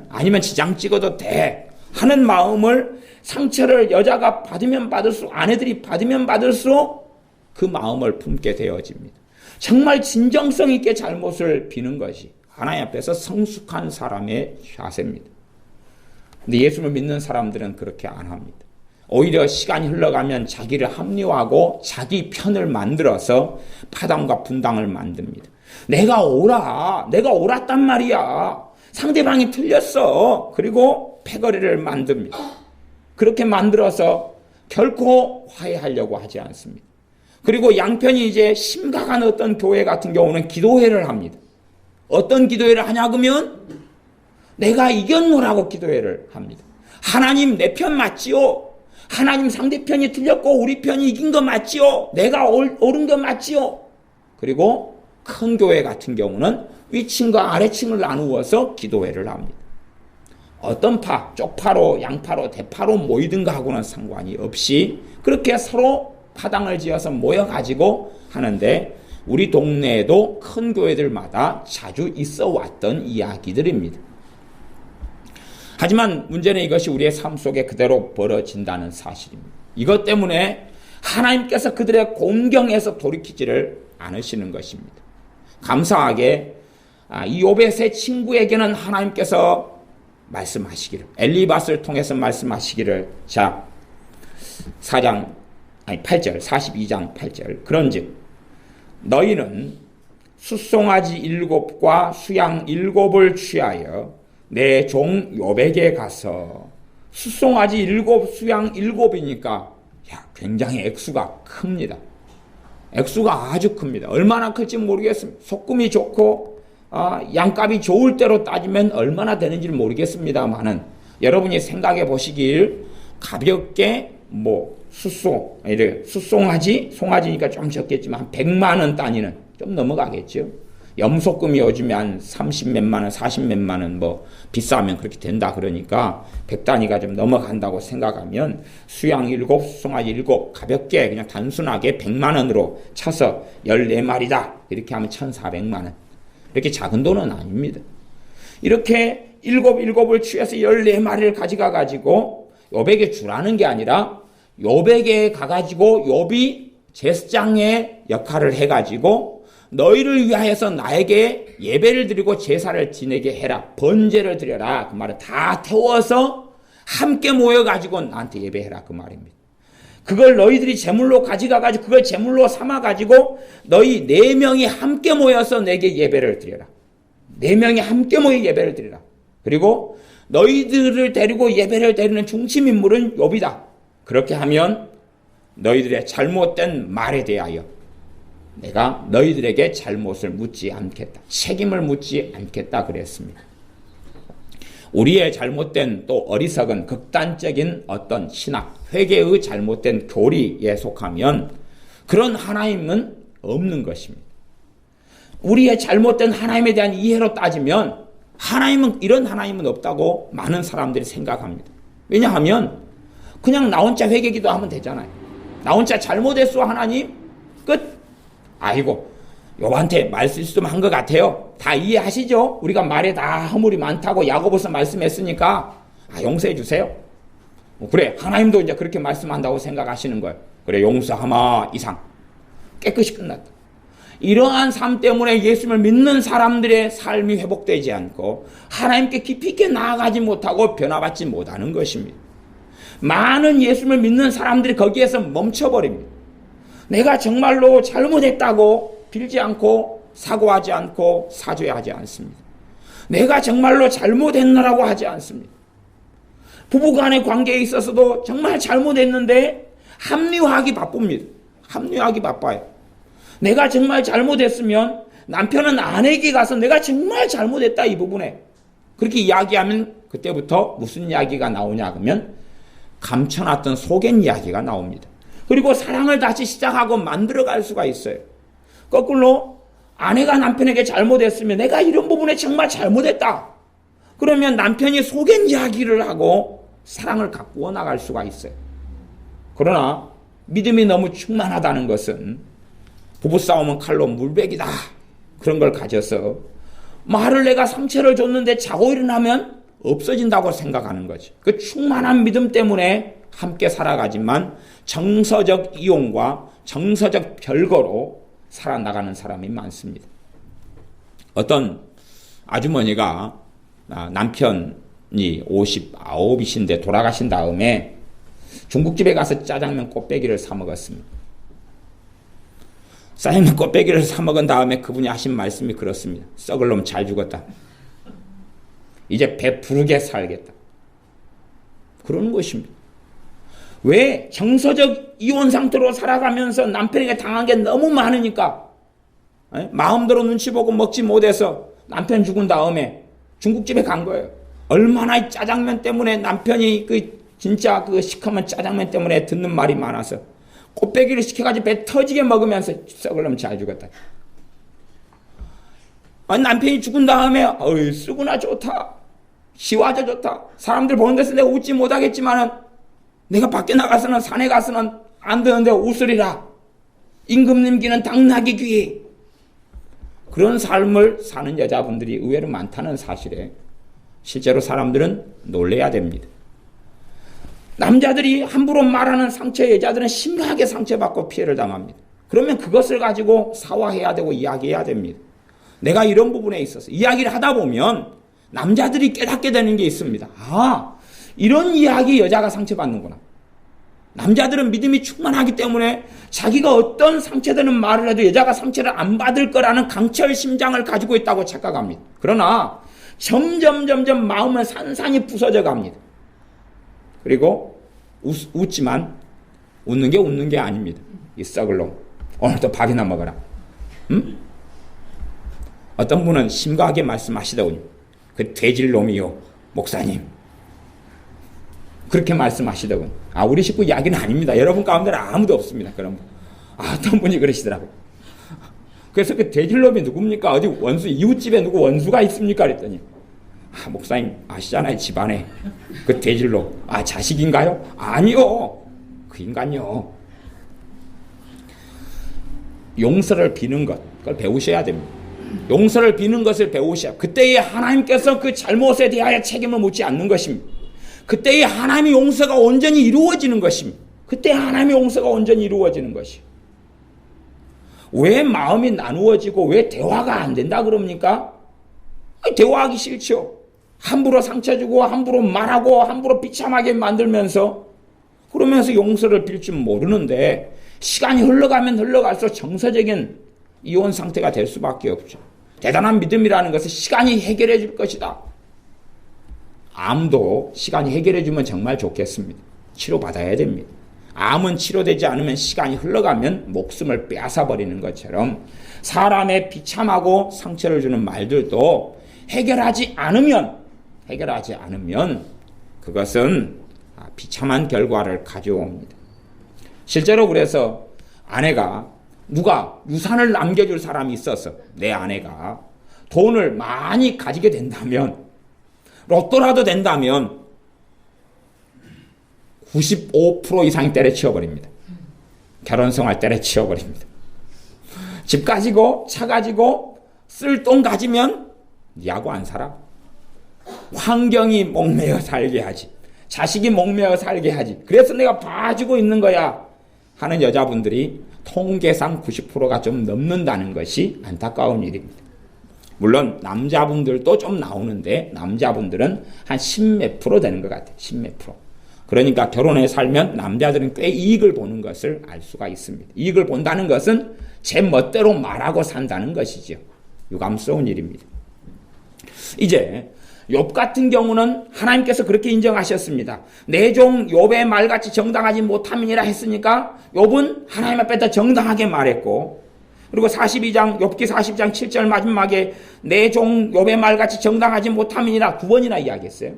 아니면 지장 찍어도 돼 하는 마음을, 상처를 여자가 받으면 받을수록, 아내들이 받으면 받을수록 그 마음을 품게 되어집니다. 정말 진정성 있게 잘못을 비는 것이 하나님 앞에서 성숙한 사람의 자세입니다. 근데 예수를 믿는 사람들은 그렇게 안 합니다. 오히려 시간이 흘러가면 자기를 합리화하고 자기 편을 만들어서 파당과 분당을 만듭니다. 내가 옳았단 말이야. 상대방이 틀렸어. 그리고 패거리를 만듭니다. 그렇게 만들어서 결코 화해하려고 하지 않습니다. 그리고 양편이 이제 심각한 어떤 교회 같은 경우는 기도회를 합니다. 어떤 기도회를 하냐 그러면 내가 이겼노라고 기도회를 합니다. 하나님 내 편 맞지요? 하나님 상대편이 틀렸고 우리 편이 이긴 거 맞지요? 내가 옳은 거 맞지요? 그리고 큰 교회 같은 경우는 위층과 아래층을 나누어서 기도회를 합니다. 어떤 파, 쪽파로, 양파로, 대파로 모이든가 하고는 상관이 없이 그렇게 서로 파당을 지어서 모여가지고 하는데, 우리 동네에도 큰 교회들마다 자주 있어 왔던 이야기들입니다. 하지만 문제는 이것이 우리의 삶 속에 그대로 벌어진다는 사실입니다. 이것 때문에 하나님께서 그들의 공경에서 돌이키지를 않으시는 것입니다. 감사하게 이 욥의 친구에게는 하나님께서 말씀하시기를, 엘리바스를 통해서 말씀하시기를, 자 8절 42장 8절 그런즉 너희는 숫송아지 7과 수양 7을 취하여 내 종 욥에게 가서, 숫송아지 7 수양 7이니까 굉장히 액수가 큽니다. 액수가 아주 큽니다. 얼마나 클지 모르겠습니다. 소금이 좋고 양값이 좋을 때로 따지면 얼마나 되는지 모르겠습니다만은 여러분이 생각해 보시길, 가볍게 숫송아지, 송아지니까 좀 적겠지만 한 100만 원 단위는 좀 넘어가겠죠. 염소금이 요즘에 한 30몇만 원, 40몇만 원 비싸면 그렇게 된다 그러니까 100단위가 좀 넘어간다고 생각하면 수양 7, 수송아지 7 가볍게 그냥 단순하게 100만 원으로 쳐서 14마리다 이렇게 하면 1,400만 원. 이렇게 작은 돈은 아닙니다. 이렇게 7을 취해서 14마리를 가져가 가지고 욥에게 주라는 게 아니라 욥에게 가가지고 욥이 제사장의 역할을 해가지고 너희를 위하여서 나에게 예배를 드리고 제사를 지내게 해라. 번제를 드려라. 그 말은 다 태워서 함께 모여가지고 나한테 예배해라. 그 말입니다. 그걸 너희들이 제물로 가져가가지고 그걸 제물로 삼아가지고 너희 4명이 함께 모여서 내게 예배를 드려라. 4명이 함께 모여 예배를 드리라. 그리고 너희들을 데리고 예배를 드리는 중심 인물은 욥이다. 그렇게 하면 너희들의 잘못된 말에 대하여 내가 너희들에게 잘못을 묻지 않겠다. 책임을 묻지 않겠다 그랬습니다. 우리의 잘못된 또 어리석은 극단적인 어떤 신학, 회개의 잘못된 교리에 속하면 그런 하나님은 없는 것입니다. 우리의 잘못된 하나님에 대한 이해로 따지면 이런 하나님은 없다고 많은 사람들이 생각합니다. 왜냐하면 그냥 나 혼자 회개기도 하면 되잖아요. 나 혼자 잘못했어 하나님 끝. 아이고 욥한테 말씀한 것 같아요. 다 이해하시죠? 우리가 말에 다 허물이 많다고 야고보서 말씀했으니까 용서해 주세요. 그래 하나님도 이제 그렇게 말씀한다고 생각하시는 거예요. 그래 용서하마 이상 깨끗이 끝났다. 이러한 삶 때문에 예수님을 믿는 사람들의 삶이 회복되지 않고 하나님께 깊이 있게 나아가지 못하고 변화받지 못하는 것입니다. 많은 예수님을 믿는 사람들이 거기에서 멈춰버립니다. 내가 정말로 잘못했다고 빌지 않고 사과하지 않고 사죄하지 않습니다. 내가 정말로 잘못했나라고 하지 않습니다. 부부간의 관계에 있어서도 정말 잘못했는데 합리화하기 바쁩니다. 합리화하기 바빠요. 내가 정말 잘못했으면 남편은 아내에게 가서 내가 정말 잘못했다 이 부분에 그렇게 이야기하면 그때부터 무슨 이야기가 나오냐 그러면 감춰놨던 속엔 이야기가 나옵니다. 그리고 사랑을 다시 시작하고 만들어갈 수가 있어요. 거꾸로 아내가 남편에게 잘못했으면 내가 이런 부분에 정말 잘못했다. 그러면 남편이 속엔 이야기를 하고 사랑을 가꾸어 나갈 수가 있어요. 그러나 믿음이 너무 충만하다는 것은 부부싸움은 칼로 물베기다. 그런 걸 가져서 말을 내가 상처를 줬는데 자고 일어나면 없어진다고 생각하는 거죠. 그 충만한 믿음 때문에 함께 살아가지만 정서적 이용과 정서적 별거로 살아나가는 사람이 많습니다. 어떤 아주머니가 남편이 59이신데 돌아가신 다음에 중국집에 가서 짜장면 꽃배기를 사 먹었습니다. 짜장면 꽃배기를 사 먹은 다음에 그분이 하신 말씀이 그렇습니다. 썩을 놈 잘 죽었다. 이제 배 부르게 살겠다. 그러는 것입니다. 왜? 정서적 이혼 상태로 살아가면서 남편에게 당한 게 너무 많으니까 마음대로 눈치 보고 먹지 못해서 남편 죽은 다음에 중국집에 간 거예요. 얼마나 이 짜장면 때문에 남편이 진짜 시커먼 짜장면 때문에 듣는 말이 많아서 꽃배기를 시켜가지고 배 터지게 먹으면서 썩을 놈 잘 죽었다. 남편이 죽은 다음에 쓰구나 좋다. 시와져 좋다. 사람들 보는 데서 내가 웃지 못하겠지만은 내가 밖에 나가서는 산에 가서는 안 되는데 웃으리라. 임금님 귀는 당나귀 귀. 그런 삶을 사는 여자분들이 의외로 많다는 사실에 실제로 사람들은 놀래야 됩니다. 남자들이 함부로 말하는 상처에 여자들은 심하게 상처받고 피해를 당합니다. 그러면 그것을 가지고 사과해야 되고 이야기해야 됩니다. 내가 이런 부분에 있어서 이야기를 하다 보면 남자들이 깨닫게 되는 게 있습니다. 이런 이야기 여자가 상처받는구나. 남자들은 믿음이 충만하기 때문에 자기가 어떤 상처되는 말을 해도 여자가 상처를 안 받을 거라는 강철 심장을 가지고 있다고 착각합니다. 그러나 점점 마음은 산산이 부서져 갑니다. 그리고 웃지만 웃는 게 웃는 게 아닙니다. 이 썩을 놈. 오늘도 밥이나 먹어라. 응? 어떤 분은 심각하게 말씀하시더군요. 그 돼질 놈이요. 목사님. 그렇게 말씀하시더군요. 우리 식구 이야기는 아닙니다. 여러분 가운데는 아무도 없습니다. 그런 분. 어떤 분이 그러시더라고요. 그래서 그 돼질 놈이 누굽니까? 어디 원수, 이웃집에 누구 원수가 있습니까? 그랬더니 목사님 아시잖아요. 집안에 그 돼질로 자식인가요? 아니요. 그 인간요. 용서를 비는 것 그걸 배우셔야 됩니다. 용서를 비는 것을 배우셔야 그때에 하나님께서 그 잘못에 대하여 책임을 묻지 않는 것입니다. 그때에 하나님의 용서가 온전히 이루어지는 것입니다. 그때 하나님의 용서가 온전히 이루어지는 것이에요. 왜 마음이 나누어지고 왜 대화가 안 된다 그럽니까? 대화하기 싫죠. 함부로 상처 주고 함부로 말하고 함부로 비참하게 만들면서 그러면서 용서를 빌 줄 모르는데 시간이 흘러가면 흘러갈수록 정서적인 이혼 상태가 될 수밖에 없죠. 대단한 믿음이라는 것은 시간이 해결해 줄 것이다. 암도 시간이 해결해 주면 정말 좋겠습니다. 치료받아야 됩니다. 암은 치료되지 않으면 시간이 흘러가면 목숨을 빼앗아버리는 것처럼 사람의 비참하고 상처를 주는 말들도 해결하지 않으면 그것은 비참한 결과를 가져옵니다. 실제로 그래서 아내가 누가 유산을 남겨줄 사람이 있어서 내 아내가 돈을 많이 가지게 된다면, 로또라도 된다면 95% 이상이 때려치워버립니다. 결혼생활 때려치워버립니다. 집 가지고 차 가지고 쓸 돈 가지면 니하고 안 살아. 환경이 목매어 살게 하지, 자식이 목매어 살게 하지, 그래서 내가 봐주고 있는 거야 하는 여자분들이 통계상 90%가 좀 넘는다는 것이 안타까운 일입니다. 물론 남자분들도 좀 나오는데 남자분들은 한 10몇 프로 되는 것 같아요. 10몇 프로. 그러니까 결혼해 살면 남자들은 꽤 이익을 보는 것을 알 수가 있습니다. 이익을 본다는 것은 제 멋대로 말하고 산다는 것이죠. 유감스러운 일입니다. 이제 욥 같은 경우는 하나님께서 그렇게 인정하셨습니다. 내 종 욥의 말같이 정당하지 못함이니라 했으니까 욥은 하나님 앞에다 정당하게 말했고, 그리고 42장 욥기 40장 7절 마지막에 내 종 욥의 말같이 정당하지 못함이니라 2번이나 이야기했어요.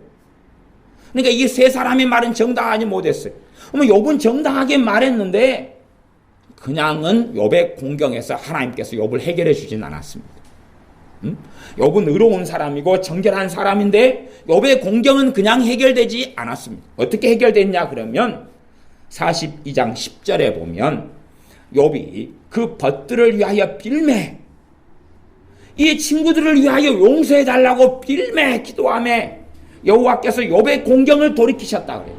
그러니까 이 세 사람의 말은 정당하지 못했어요. 그러면 욥은 정당하게 말했는데 그냥은 욥의 공경에서 하나님께서 욥을 해결해 주진 않았습니다. 욥은 의로운 사람이고 정결한 사람인데 욥의 공경은 그냥 해결되지 않았습니다. 어떻게 해결됐냐 그러면 42장 10절에 보면 욥이 그 벗들을 위하여 빌매, 이 친구들을 위하여 용서해 달라고 빌매 기도하며 여호와께서 욥의 공경을 돌이키셨다 그래요.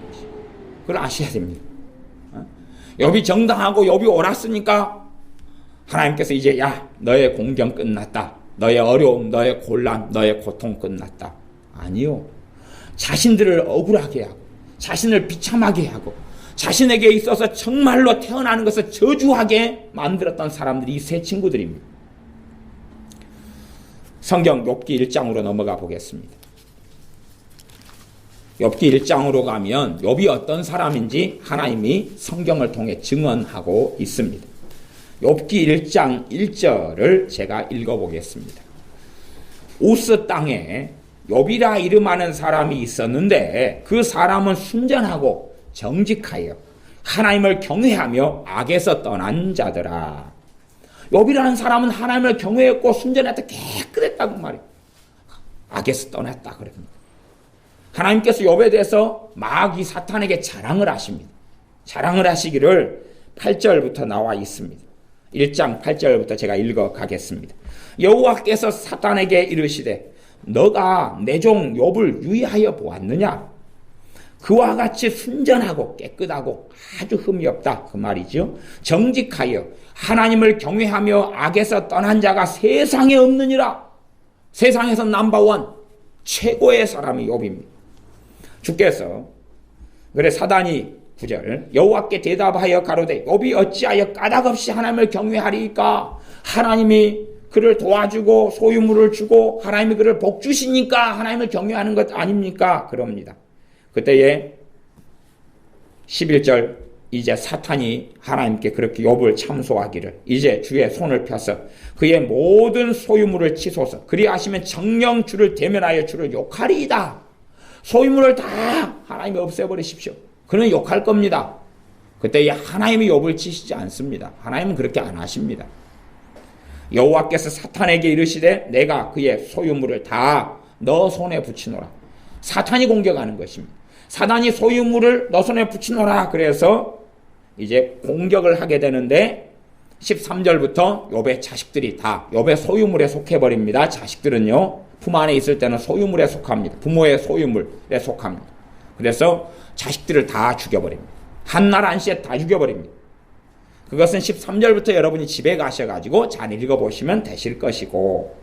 그걸 아셔야 됩니다. 욥이 정당하고 욥이 옳았으니까 하나님께서 이제 야 너의 공경 끝났다, 너의 어려움, 너의 곤란, 너의 고통 끝났다. 아니요. 자신들을 억울하게 하고 자신을 비참하게 하고 자신에게 있어서 정말로 태어나는 것을 저주하게 만들었던 사람들이 이 세 친구들입니다. 성경 욥기 1장으로 넘어가 보겠습니다. 욥기 1장으로 가면 욥이 어떤 사람인지 하나님이 성경을 통해 증언하고 있습니다. 욥기 1장 1절을 제가 읽어보겠습니다. 우스 땅에 욥이라 이름하는 사람이 있었는데 그 사람은 순전하고 정직하여 하나님을 경외하며 악에서 떠난 자더라. 욥이라는 사람은 하나님을 경외했고 순전했다, 깨끗했다고 말이에요. 악에서 떠났다 그럽니다. 하나님께서 욥에 대해서 마귀 사탄에게 자랑을 하십니다. 자랑을 하시기를 8절부터 나와 있습니다. 1장 8절부터 제가 읽어 가겠습니다. 여호와께서 사탄에게 이르시되 너가 내 종 욥을 유의하여 보았느냐? 그와 같이 순전하고 깨끗하고 아주 흠이 없다 그 말이죠. 정직하여 하나님을 경외하며 악에서 떠난 자가 세상에 없느니라. 세상에서 넘버원 최고의 사람이 욥입니다. 주께서 그래 사단이 9절 여호와께 대답하여 가로되 욥이 어찌하여 까닭없이 하나님을 경외하리까? 하나님이 그를 도와주고 소유물을 주고 하나님이 그를 복주시니까 하나님을 경외하는 것 아닙니까? 그럽니다. 그때에 11절 이제 사탄이 하나님께 그렇게 욥을 참소하기를 이제 주의 손을 펴서 그의 모든 소유물을 치소서. 그리하시면 정령 주를 대면하여 주를 욕하리이다. 소유물을 다 하나님이 없애버리십시오. 그는 욕할 겁니다. 그때 하나님이 욥을 치시지 않습니다. 하나님은 그렇게 안 하십니다. 여호와께서 사탄에게 이르시되 내가 그의 소유물을 다 너 손에 붙이노라. 사탄이 공격하는 것입니다. 사탄이 소유물을 너 손에 붙이노라. 그래서 이제 공격을 하게 되는데 13절부터 욥의 자식들이 다 욥의 소유물에 속해버립니다. 자식들은요 품 안에 있을 때는 소유물에 속합니다. 부모의 소유물에 속합니다. 그래서 자식들을 다 죽여버립니다. 한날 한시에 다 죽여버립니다. 그것은 13절부터 여러분이 집에 가셔가지고 잘 읽어보시면 되실 것이고,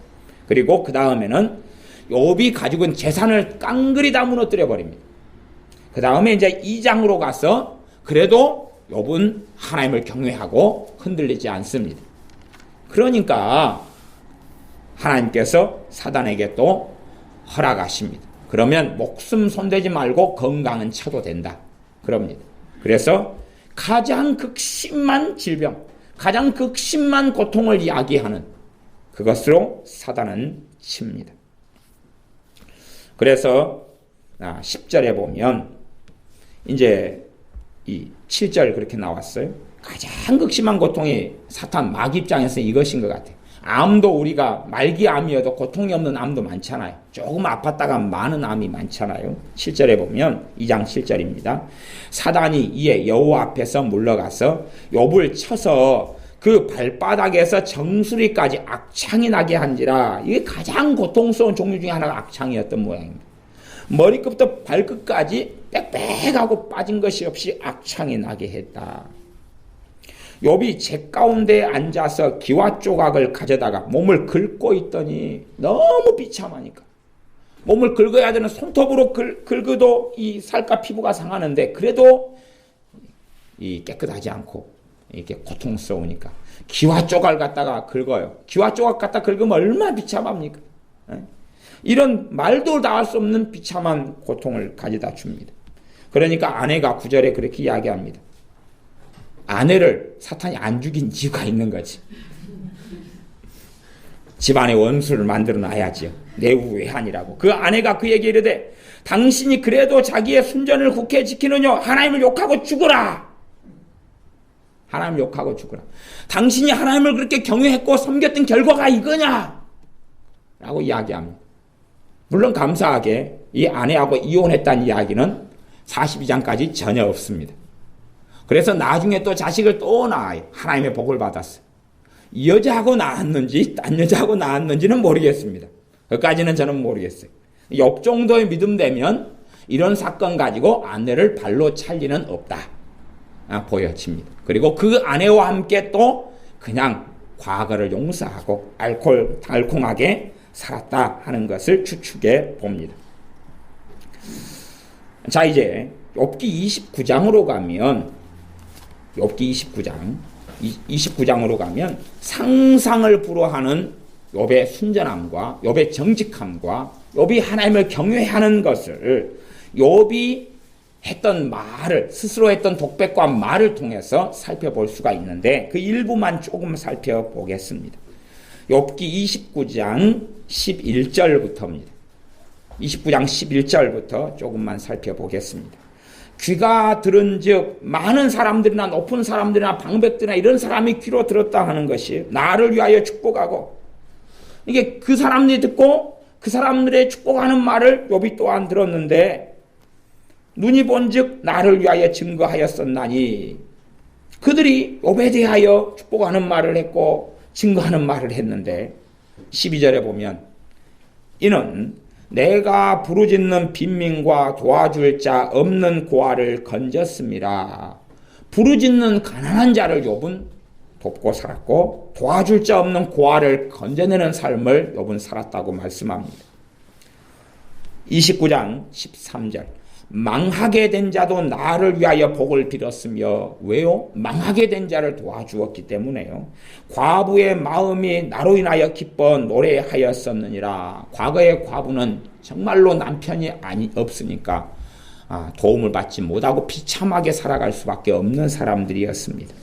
그리고 그 다음에는 욥이 가지고 있는 재산을 깡그리 다 무너뜨려버립니다. 그 다음에 이제 2장으로 가서 그래도 욥은 하나님을 경외하고 흔들리지 않습니다. 그러니까 하나님께서 사단에게 또 허락하십니다. 그러면 목숨 손대지 말고 건강은 쳐도 된다. 그럽니다. 그래서 가장 극심한 질병, 가장 극심한 고통을 이야기하는 그것으로 사단은 칩니다. 그래서 10절에 보면 이제 이 7절 그렇게 나왔어요. 가장 극심한 고통이 사탄 마귀 입장에서 이것인 것 같아요. 암도 우리가 말기암이어도 고통이 없는 암도 많잖아요. 조금 아팠다가 많은 암이 많잖아요. 7절에 보면 2장 7절입니다. 사단이 이에 여호와 앞에서 물러가서 욥을 쳐서 그 발바닥에서 정수리까지 악창이 나게 한지라. 이게 가장 고통스러운 종류 중에 하나가 악창이었던 모양입니다. 머리끝부터 발끝까지 빽빽하고 빠진 것이 없이 악창이 나게 했다. 욥이 재 가운데 앉아서 기와 조각을 가져다가 몸을 긁고 있더니 너무 비참하니까 몸을 긁어야 되는 손톱으로 긁어도 이 살과 피부가 상하는데 그래도 이 깨끗하지 않고 이렇게 고통스러우니까 기와 조각을 갖다가 긁어요. 기와 조각 갖다 긁으면 얼마나 비참합니까? 이런 말도 다 할 수 없는 비참한 고통을 가져다 줍니다. 그러니까 아내가 9절에 그렇게 이야기합니다. 아내를 사탄이 안 죽인 이유가 있는 거지. 집안의 원수를 만들어 놔야지요. 내후외환이라고. 그 아내가 그에게 이르되 당신이 그래도 자기의 순전을 굳게 지키느냐? 하나님을 욕하고 죽으라. 하나님을 욕하고 죽으라. 당신이 하나님을 그렇게 경외했고 섬겼던 결과가 이거냐? 라고 이야기합니다. 물론 감사하게 이 아내하고 이혼했다는 이야기는 42장까지 전혀 없습니다. 그래서 나중에 또 자식을 또 낳아요. 하나님의 복을 받았어요. 이 여자하고 낳았는지 딴 여자하고 낳았는지는 모르겠습니다. 그까지는 저는 모르겠어요. 욥 정도의 믿음 되면 이런 사건 가지고 아내를 발로 찰 리는 없다 보여집니다. 그리고 그 아내와 함께 또 그냥 과거를 용서하고 달콤하게 살았다 하는 것을 추측해 봅니다. 자, 이제 욥기 29장으로 가면 욥기 29장으로 가면 상상을 불허하는 욥의 순전함과 욥의 정직함과 욥이 하나님을 경외하는 것을 욥이 했던 말을 스스로 했던 독백과 말을 통해서 살펴볼 수가 있는데 그 일부만 조금 살펴보겠습니다. 욥기 29장 11절부터입니다. 29장 11절부터 조금만 살펴보겠습니다. 귀가 들은즉 많은 사람들이나 높은 사람들이나 방백들이나 이런 사람이 귀로 들었다 하는 것이 나를 위하여 축복하고 이게 그 사람들이 듣고 그 사람들의 축복하는 말을 욥이 또한 들었는데 눈이 본즉 나를 위하여 증거하였었나니 그들이 욥에 대하여 축복하는 말을 했고 증거하는 말을 했는데 12절에 보면 이는 내가 부르짖는 빈민과 도와줄 자 없는 고아를 건졌습니다. 부르짖는 가난한 자를 욥은 돕고 살았고 도와줄 자 없는 고아를 건져내는 삶을 욥은 살았다고 말씀합니다. 29장 13절 망하게 된 자도 나를 위하여 복을 빌었으며 왜요? 망하게 된 자를 도와주었기 때문에요. 과부의 마음이 나로 인하여 기뻐 노래하였었느니라. 과거의 과부는 정말로 남편이 없으니까 도움을 받지 못하고 비참하게 살아갈 수밖에 없는 사람들이었습니다.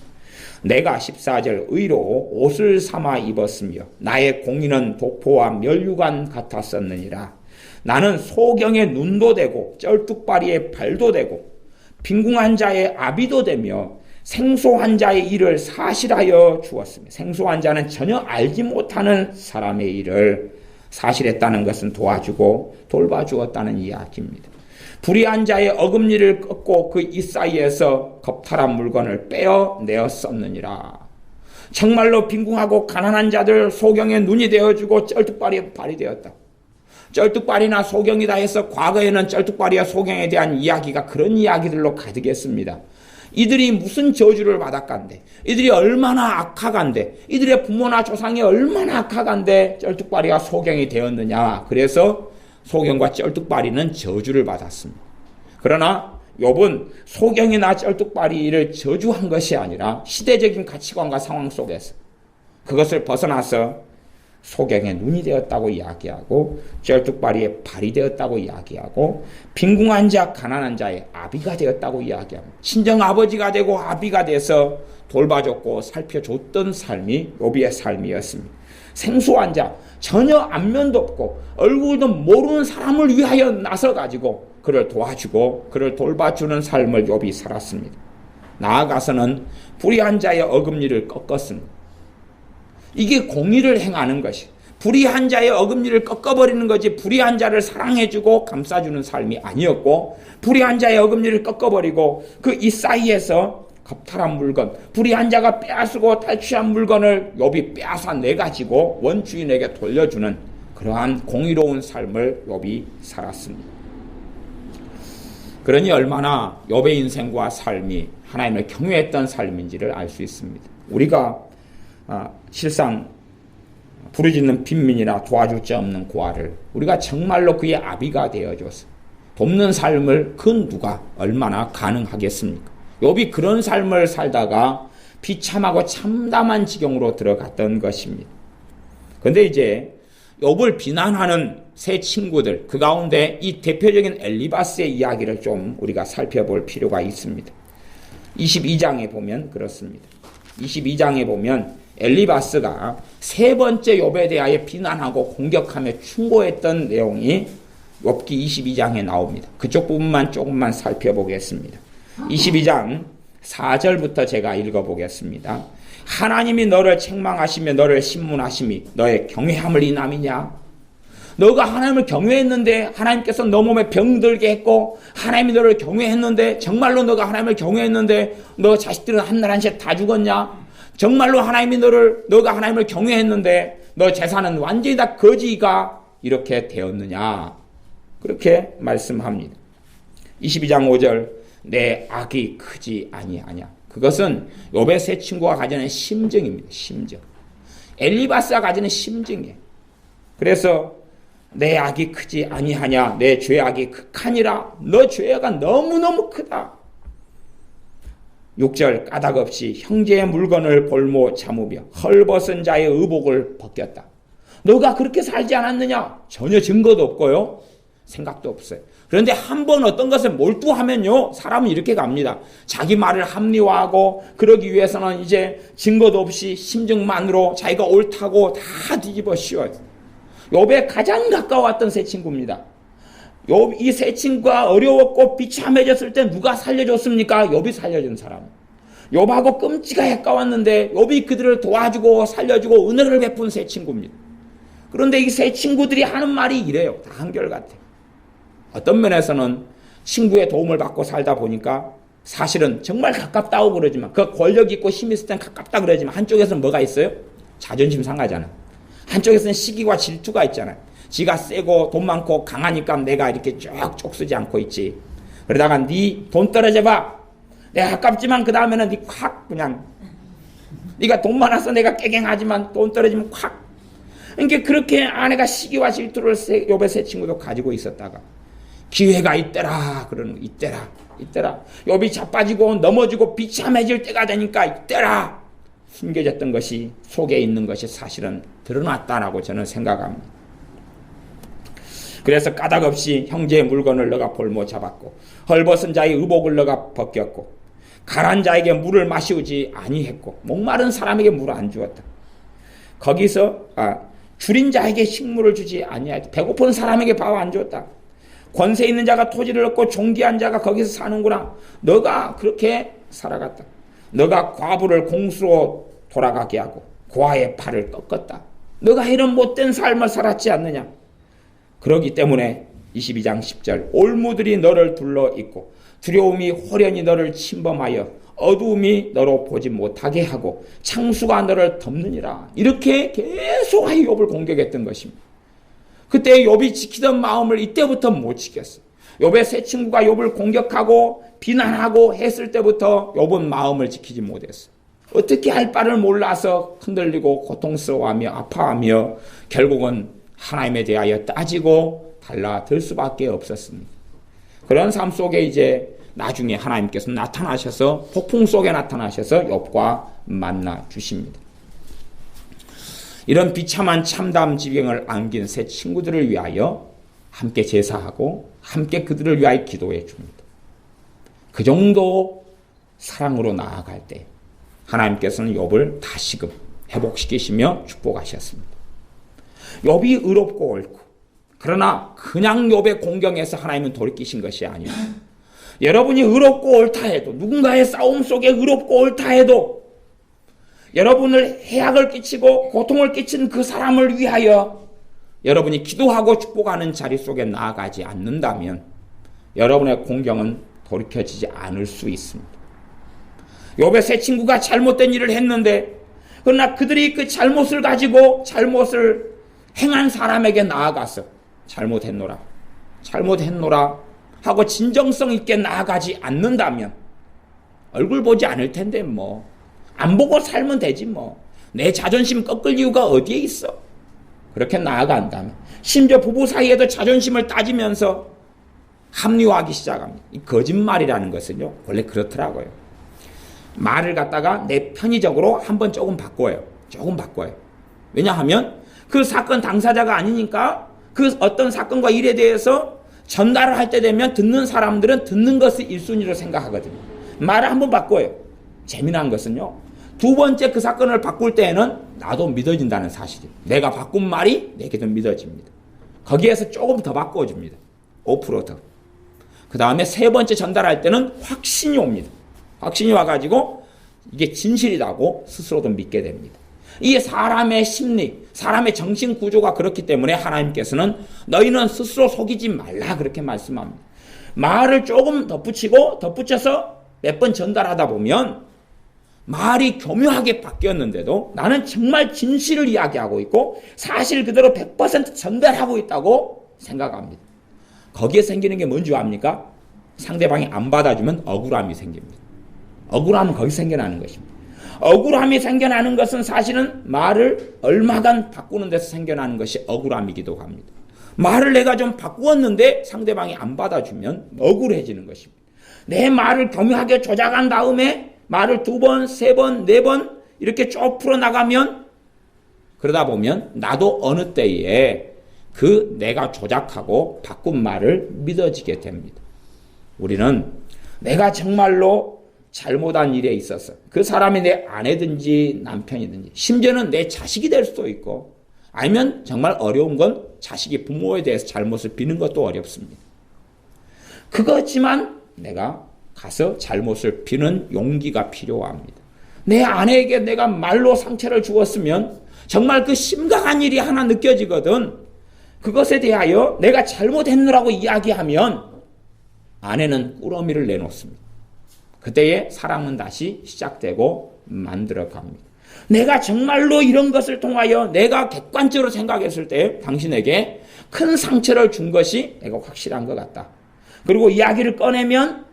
내가 14절 의로 옷을 삼아 입었으며 나의 공의는 독포와 멸류관 같았었느니라. 나는 소경의 눈도 되고 쩔뚝발이의 발도 되고 빈궁한 자의 아비도 되며 생소한 자의 일을 사실하여 주었으며 생소한 자는 전혀 알지 못하는 사람의 일을 사실했다는 것은 도와주고 돌봐주었다는 이야기입니다. 불의한 자의 어금니를 꺾고 그 이사이에서 겁탈한 물건을 빼어내었었느니라. 정말로 빈궁하고 가난한 자들 소경의 눈이 되어주고 쩔뚝발이의 발이 되었다. 쩔뚝발이나 소경이다 해서 과거에는 쩔뚝발이와 소경에 대한 이야기가 그런 이야기들로 가득했습니다. 이들이 무슨 저주를 받았간데, 이들이 얼마나 악하간데, 이들의 부모나 조상이 얼마나 악하간데 쩔뚝발이와 소경이 되었느냐. 그래서 소경과 쩔뚝발이는 저주를 받았습니다. 그러나 욥은 소경이나 쩔뚝발이를 저주한 것이 아니라 시대적인 가치관과 상황 속에서 그것을 벗어나서 소경의 눈이 되었다고 이야기하고 쩔뚝발이의 발이 되었다고 이야기하고 빈궁한 자 가난한 자의 아비가 되었다고 이야기합니다. 친정아버지가 되고 아비가 돼서 돌봐줬고 살펴줬던 삶이 욥의 삶이었습니다. 생소한 자, 전혀 안면도 없고 얼굴도 모르는 사람을 위하여 나서가지고 그를 도와주고 그를 돌봐주는 삶을 욥이 살았습니다. 나아가서는 불의한 자의 어금니를 꺾었습니다. 이게 공의를 행하는 것이, 불의한 자의 어금니를 꺾어버리는 것이 불의한 자를 사랑해주고 감싸주는 삶이 아니었고, 불의한 자의 어금니를 꺾어버리고 그 이 사이에서 겁탈한 물건, 불의한 자가 빼앗고 탈취한 물건을 욥이 빼앗아 내가지고 원주인에게 돌려주는 그러한 공의로운 삶을 욥이 살았습니다. 그러니 얼마나 욥의 인생과 삶이 하나님을 경외했던 삶인지를 알 수 있습니다. 우리가 실상 부르짖는 빈민이나 도와줄 자 없는 고아를 우리가 정말로 그의 아비가 되어줘서 돕는 삶을 그 누가 얼마나 가능하겠습니까? 욥이 그런 삶을 살다가 비참하고 참담한 지경으로 들어갔던 것입니다. 그런데 이제 욥을 비난하는 세 친구들, 그 가운데 이 대표적인 엘리바스의 이야기를 좀 우리가 살펴볼 필요가 있습니다. 22장에 보면 그렇습니다. 22장에 보면 엘리바스가 세 번째 욥에 대하여 비난하고 공격하며 충고했던 내용이 욥기 22장에 나옵니다. 그쪽 부분만 조금만 살펴보겠습니다. 22장 4절부터 제가 읽어보겠습니다. 하나님이 너를 책망하시며 너를 신문하심이 너의 경외함을 인함이냐? 너가 하나님을 경외했는데 하나님께서 너 몸에 병들게 했고, 하나님이 너를 경외했는데, 정말로 너가 하나님을 경외했는데 너 자식들은 한날 한시에 다 죽었냐? 정말로 너가 하나님을 경외했는데 너 재산은 완전히 다 거지가 이렇게 되었느냐? 그렇게 말씀합니다. 22장 5절, 내 악이 크지 아니하냐? 그것은 욥의 세 친구가 가지는 심정입니다. 심정. 엘리바스가 가지는 심정이에요. 그래서 내 악이 크지 아니하냐? 내 죄악이 극하니라. 너 죄가 너무너무 크다. 6절, 까닭없이 형제의 물건을 볼모 참으며 헐벗은 자의 의복을 벗겼다. 너가 그렇게 살지 않았느냐? 전혀 증거도 없고요. 생각도 없어요. 그런데 한번 어떤 것에 몰두하면요, 사람은 이렇게 갑니다. 자기 말을 합리화하고 그러기 위해서는 이제 증거도 없이 심증만으로 자기가 옳다고 다 뒤집어 씌워요. 욥에 가장 가까웠던 세 친구입니다. 이 세 친구가 어려웠고 비참해졌을 때 누가 살려줬습니까? 욥이 살려준 사람. 욥하고 끔찍하게 가까웠는데 욥이 그들을 도와주고 살려주고 은혜를 베푼 세 친구입니다. 그런데 이 세 친구들이 하는 말이 이래요. 다 한결같아요. 어떤 면에서는 친구의 도움을 받고 살다 보니까 사실은 정말 가깝다고 그러지만, 그 권력 있고 힘 있을 땐 가깝다 그러지만 한쪽에서는 뭐가 있어요? 자존심 상하잖아. 한쪽에서는 시기와 질투가 있잖아요. 지가 세고 돈 많고 강하니까 내가 이렇게 쭉 쓰지 않고 있지. 그러다가 네 돈 떨어져봐. 내가 가깝지만 그 다음에는 네 확 그냥, 네가 돈 많아서 내가 깨갱하지만 돈 떨어지면 확. 그러니까 그렇게 아내가 시기와 질투를 욥의 세 친구도 가지고 있었다가 기회가 있더라 그러는 거. 있더라. 욥이 자빠지고 넘어지고 비참해질 때가 되니까 있더라. 숨겨졌던 것이, 속에 있는 것이 사실은 드러났다라고 저는 생각합니다. 그래서 까닭없이 형제의 물건을 너가 볼모 잡았고 헐벗은 자의 의복을 너가 벗겼고 가란 자에게 물을 마시우지 아니했고 목마른 사람에게 물을 안 주었다. 거기서 줄인 자에게 식물을 주지 아니하였다. 배고픈 사람에게 밥 안 주었다. 권세 있는 자가 토지를 얻고 존귀한 자가 거기서 사는구나. 너가 그렇게 살아갔다. 너가 과부를 공수로 돌아가게 하고 고아의 팔을 꺾었다. 너가 이런 못된 삶을 살았지 않느냐. 그러기 때문에 22장 10절, 올무들이 너를 둘러 있고 두려움이 호련히 너를 침범하여 어두움이 너로 보지 못하게 하고 창수가 너를 덮느니라. 이렇게 계속하여 욥을 공격했던 것입니다. 그때 욥이 지키던 마음을 이때부터 못 지켰어요. 욥의 세 친구가 욥을 공격하고 비난하고 했을 때부터 욥은 마음을 지키지 못했어요. 어떻게 할 바를 몰라서 흔들리고 고통스러워하며 아파하며 결국은 하나님에 대하여 따지고 달라들 수밖에 없었습니다. 그런 삶 속에 이제 나중에 하나님께서 나타나셔서 폭풍 속에 나타나셔서 욥과 만나 주십니다. 이런 비참한 참담 지경을 안긴 세 친구들을 위하여 함께 제사하고 함께 그들을 위하여 기도해 줍니다. 그 정도 사랑으로 나아갈 때 하나님께서는 욥을 다시금 회복시키시며 축복하셨습니다. 욥이 의롭고 옳고, 그러나 그냥 욥의 공경에서 하나님은 돌이키신 것이 아니에요. 여러분이 의롭고 옳다 해도, 누군가의 싸움 속에 의롭고 옳다 해도 여러분을 해악을 끼치고 고통을 끼친 그 사람을 위하여 여러분이 기도하고 축복하는 자리 속에 나아가지 않는다면 여러분의 공경은 돌이켜지지 않을 수 있습니다. 욥의 세 친구가 잘못된 일을 했는데, 그러나 그들이 그 잘못을 가지고 잘못을 행한 사람에게 나아가서 잘못했노라 하고 진정성 있게 나아가지 않는다면 얼굴 보지 않을 텐데 안 보고 살면 되지 내 자존심 꺾을 이유가 어디에 있어? 그렇게 나아간다면, 심지어 부부 사이에도 자존심을 따지면서 합리화하기 시작합니다. 이 거짓말이라는 것은요, 원래 그렇더라고요. 말을 갖다가 내 편의적으로 한번 조금 바꿔요. 왜냐하면 그 사건 당사자가 아니니까 그 어떤 사건과 일에 대해서 전달을 할 때 되면 듣는 사람들은 듣는 것을 1순위로 생각하거든요. 말을 한번 바꿔요. 재미난 것은요, 두 번째 그 사건을 바꿀 때에는 나도 믿어진다는 사실이에요. 내가 바꾼 말이 내게도 믿어집니다. 거기에서 조금 더 바꿔줍니다. 5% 더. 그 다음에 세 번째 전달할 때는 확신이 옵니다. 확신이 와가지고 이게 진실이라고 스스로도 믿게 됩니다. 이게 사람의 심리, 사람의 정신 구조가 그렇기 때문에 하나님께서는 너희는 스스로 속이지 말라 그렇게 말씀합니다. 말을 조금 덧붙여서 몇 번 전달하다 보면 말이 교묘하게 바뀌었는데도 나는 정말 진실을 이야기하고 있고 사실 그대로 100% 전달하고 있다고 생각합니다. 거기에 생기는 게 뭔지 압니까? 상대방이 안 받아주면 억울함이 생깁니다. 억울함은 거기 생겨나는 것입니다. 억울함이 생겨나는 것은 사실은 말을 얼마간 바꾸는 데서 생겨나는 것이 억울함이기도 합니다. 말을 내가 좀 바꾸었는데 상대방이 안 받아주면 억울해지는 것입니다. 내 말을 교묘하게 조작한 다음에 말을 2번, 3번, 4번 이렇게 쭉 풀어나가면, 그러다 보면 나도 어느 때에 그 내가 조작하고 바꾼 말을 믿어지게 됩니다. 우리는 내가 정말로 잘못한 일에 있어서 그 사람이 내 아내든지 남편이든지 심지어는 내 자식이 될 수도 있고, 아니면 정말 어려운 건 자식이 부모에 대해서 잘못을 비는 것도 어렵습니다. 그렇지만 내가 가서 잘못을 비는 용기가 필요합니다. 내 아내에게 내가 말로 상처를 주었으면 정말 그 심각한 일이 하나 느껴지거든. 그것에 대하여 내가 잘못했느라고 이야기하면 아내는 꾸러미를 내놓습니다. 그때의 사랑은 다시 시작되고 만들어갑니다. 내가 정말로 이런 것을 통하여 내가 객관적으로 생각했을 때 당신에게 큰 상처를 준 것이 내가 확실한 것 같다. 그리고 이야기를 꺼내면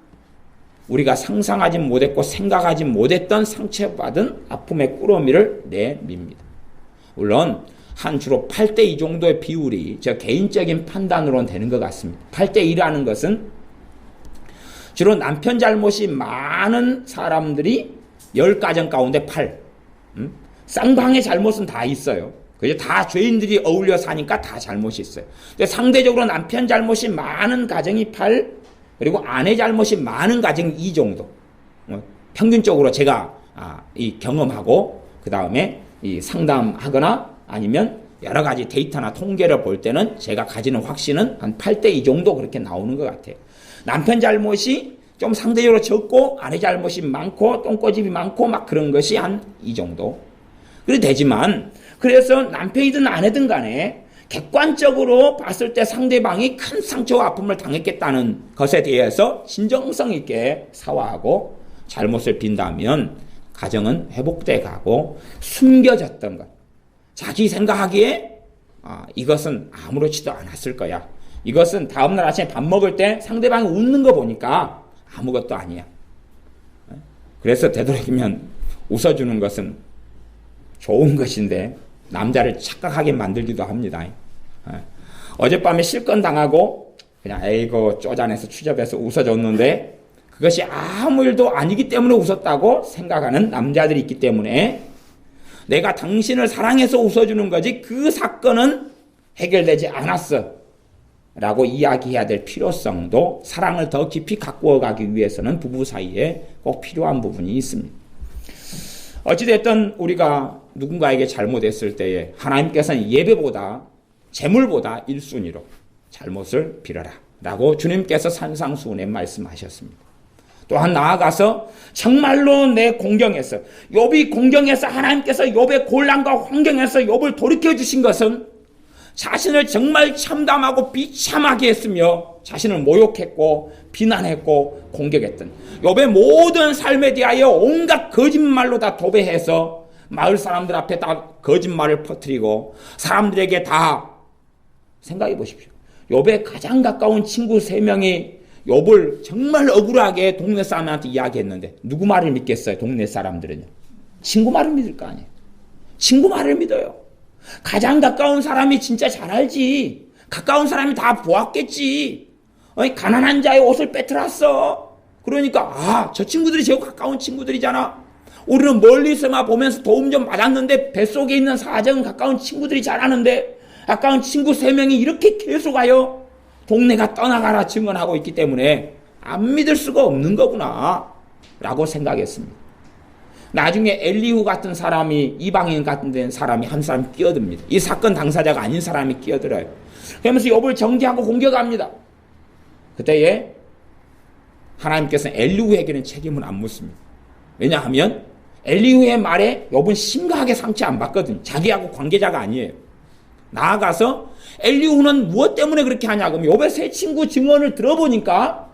우리가 상상하지 못했고 생각하지 못했던 상처받은 아픔의 꾸러미를 내밉니다. 물론 한 주로 8대2 정도의 비율이 저 개인적인 판단으로는 되는 것 같습니다. 8대2라는 것은 주로 남편 잘못이 많은 사람들이 10가정 가운데 8. 쌍방의 잘못은 다 있어요. 그죠? 다 죄인들이 어울려 사니까 다 잘못이 있어요. 근데 상대적으로 남편 잘못이 많은 가정이 8, 그리고 아내 잘못이 많은 가정이 2 정도. 평균적으로 제가 이 경험하고 그 다음에 이 상담하거나 아니면 여러 가지 데이터나 통계를 볼 때는 제가 가지는 확신은 한 8대2 정도 그렇게 나오는 것 같아요. 남편 잘못이 좀 상대적으로 적고 아내 잘못이 많고 똥꼬집이 많고 막 그런 것이 한 이 정도. 그래 되지만 그래서 남편이든 아내든 간에 객관적으로 봤을 때 상대방이 큰 상처와 아픔을 당했겠다는 것에 대해서 진정성 있게 사과하고 잘못을 빈다면 가정은 회복돼 가고 숨겨졌던 것, 자기 생각하기에 이것은 아무렇지도 않았을 거야, 이것은 다음날 아침에 밥 먹을 때 상대방이 웃는 거 보니까 아무것도 아니야. 그래서 되도록이면 웃어주는 것은 좋은 것인데 남자를 착각하게 만들기도 합니다. 어젯밤에 실건 당하고 그냥 에이고 쪼잔해서 추접해서 웃어줬는데 그것이 아무 일도 아니기 때문에 웃었다고 생각하는 남자들이 있기 때문에 내가 당신을 사랑해서 웃어주는 거지 그 사건은 해결되지 않았어 라고 이야기해야 될 필요성도 사랑을 더 깊이 가꾸어 가기 위해서는 부부 사이에 꼭 필요한 부분이 있습니다. 어찌됐든 우리가 누군가에게 잘못했을 때에 하나님께서는 예배보다 재물보다 1순위로 잘못을 빌어라 라고 주님께서 산상수훈에 말씀하셨습니다. 또한 나아가서 정말로 내 공경에서 욥이 공경해서 하나님께서 욥의 곤란과 환경에서 욥을 돌이켜주신 것은 자신을 정말 참담하고 비참하게 했으며 자신을 모욕했고 비난했고 공격했던 욥의 모든 삶에 대하여 온갖 거짓말로 다 도배해서 마을 사람들 앞에 다 거짓말을 퍼뜨리고 사람들에게 다 생각해 보십시오. 욥의 가장 가까운 친구 3명이 욥을 정말 억울하게 동네 사람한테 이야기했는데 누구 말을 믿겠어요? 동네 사람들은요. 친구 말을 믿을 거 아니에요. 친구 말을 믿어요. 가장 가까운 사람이 진짜 잘 알지. 가까운 사람이 다 보았겠지. 가난한 자의 옷을 빼뜨렸어. 그러니까 저 친구들이 제일 가까운 친구들이잖아. 우리는 멀리서만 보면서 도움 좀 받았는데 뱃속에 있는 사정은 가까운 친구들이 잘 아는데 가까운 친구 3명이 이렇게 계속하여 동네가 떠나가라 증언하고 있기 때문에 안 믿을 수가 없는 거구나 라고 생각했습니다. 나중에 엘리후 같은 사람이 이방인 같은 된 사람이 한 사람 끼어듭니다. 이 사건 당사자가 아닌 사람이 끼어들어요. 그러면서 욥을 정죄하고 공격합니다. 그때에 하나님께서는 엘리후에게는 책임을 안 묻습니다. 왜냐하면 엘리후의 말에 욥은 심각하게 상처 안 받거든요. 자기하고 관계자가 아니에요. 나아가서 엘리후는 무엇 때문에 그렇게 하냐 그러면 욥의 세 친구 증언을 들어보니까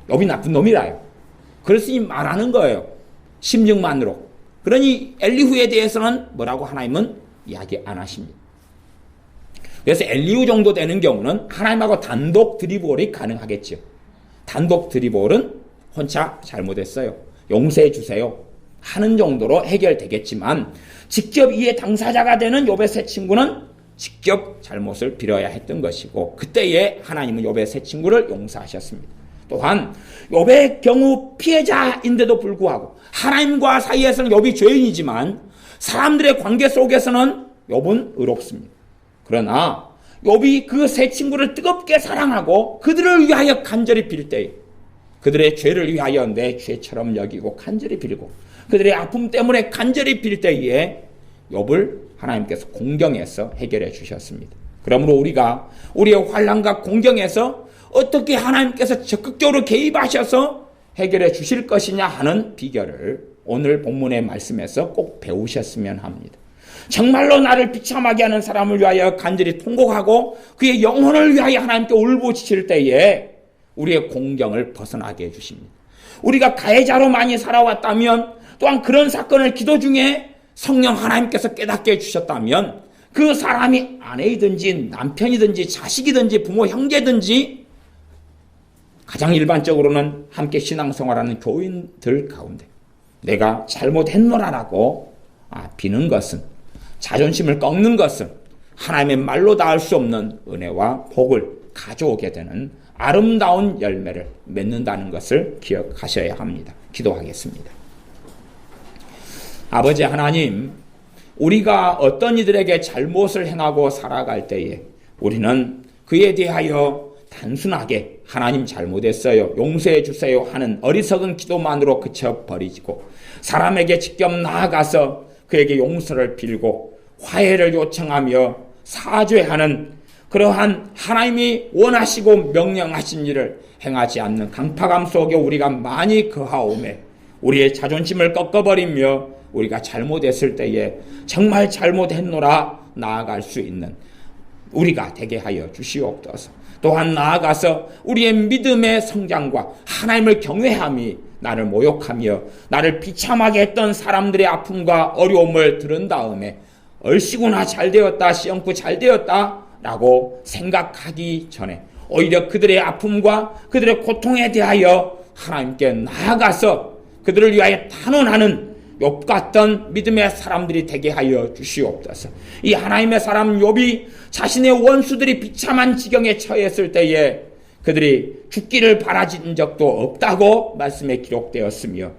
욥이 나쁜 놈이라요. 그랬으니 말하는 거예요. 심증만으로. 그러니 엘리후에 대해서는 뭐라고 하나님은 이야기 안 하십니다. 그래서 엘리후 정도 되는 경우는 하나님하고 단독 드리블이 가능하겠죠. 단독 드리블은 혼자 잘못했어요. 용서해 주세요. 하는 정도로 해결되겠지만 직접 이에 당사자가 되는 욥의 세 친구는 직접 잘못을 빌어야 했던 것이고 그때에 하나님은 욥의 세 친구를 용서하셨습니다. 또한 욥의 경우 피해자인데도 불구하고 하나님과 사이에서는 욥이 죄인이지만 사람들의 관계 속에서는 욥은 의롭습니다. 그러나 욥이 그 세 친구를 뜨겁게 사랑하고 그들을 위하여 간절히 빌 때에 그들의 죄를 위하여 내 죄처럼 여기고 간절히 빌고 그들의 아픔 때문에 간절히 빌 때에 욥을 하나님께서 공경해서 해결해 주셨습니다. 그러므로 우리가 우리의 환난과 공경에서 어떻게 하나님께서 적극적으로 개입하셔서 해결해 주실 것이냐 하는 비결을 오늘 본문의 말씀에서 꼭 배우셨으면 합니다. 정말로 나를 비참하게 하는 사람을 위하여 간절히 통곡하고 그의 영혼을 위하여 하나님께 울부짖을 때에 우리의 공경을 벗어나게 해주십니다. 우리가 가해자로 많이 살아왔다면 또한 그런 사건을 기도 중에 성령 하나님께서 깨닫게 해주셨다면 그 사람이 아내이든지 남편이든지 자식이든지 부모 형제든지 가장 일반적으로는 함께 신앙생활하는 교인들 가운데 내가 잘못했노라라고 비는 것은 자존심을 꺾는 것은 하나님의 말로 닿을 수 없는 은혜와 복을 가져오게 되는 아름다운 열매를 맺는다는 것을 기억하셔야 합니다. 기도하겠습니다. 아버지 하나님, 우리가 어떤 이들에게 잘못을 행하고 살아갈 때에 우리는 그에 대하여 단순하게 하나님 잘못했어요, 용서해 주세요 하는 어리석은 기도만으로 그쳐버리고 사람에게 직접 나아가서 그에게 용서를 빌고 화해를 요청하며 사죄하는 그러한 하나님이 원하시고 명령하신 일을 행하지 않는 강팍함 속에 우리가 많이 거하오매 우리의 자존심을 꺾어버리며 우리가 잘못했을 때에 정말 잘못했노라 나아갈 수 있는 우리가 되게 하여 주시옵소서. 또한 나아가서 우리의 믿음의 성장과 하나님을 경외함이 나를 모욕하며 나를 비참하게 했던 사람들의 아픔과 어려움을 들은 다음에 얼씨구나 잘되었다 시험구 잘되었다 라고 생각하기 전에 오히려 그들의 아픔과 그들의 고통에 대하여 하나님께 나아가서 그들을 위하여 탄원하는 욥 같던 믿음의 사람들이 되게 하여 주시옵소서. 이 하나님의 사람 욥이 자신의 원수들이 비참한 지경에 처했을 때에 그들이 죽기를 바라진 적도 없다고 말씀에 기록되었으며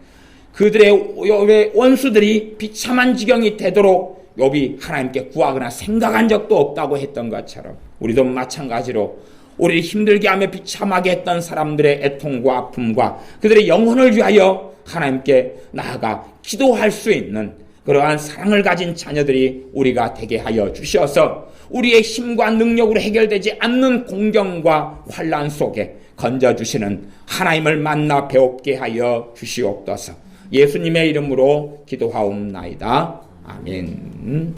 그들의 원수들이 비참한 지경이 되도록 욥이 하나님께 구하거나 생각한 적도 없다고 했던 것처럼 우리도 마찬가지로 우리를 힘들게 하며 비참하게 했던 사람들의 애통과 아픔과 그들의 영혼을 위하여 하나님께 나아가 기도할 수 있는 그러한 사랑을 가진 자녀들이 우리가 되게 하여 주셔서 우리의 힘과 능력으로 해결되지 않는 공경과 환난 속에 건져주시는 하나님을 만나 배웁게 하여 주시옵소서. 예수님의 이름으로 기도하옵나이다. 아멘.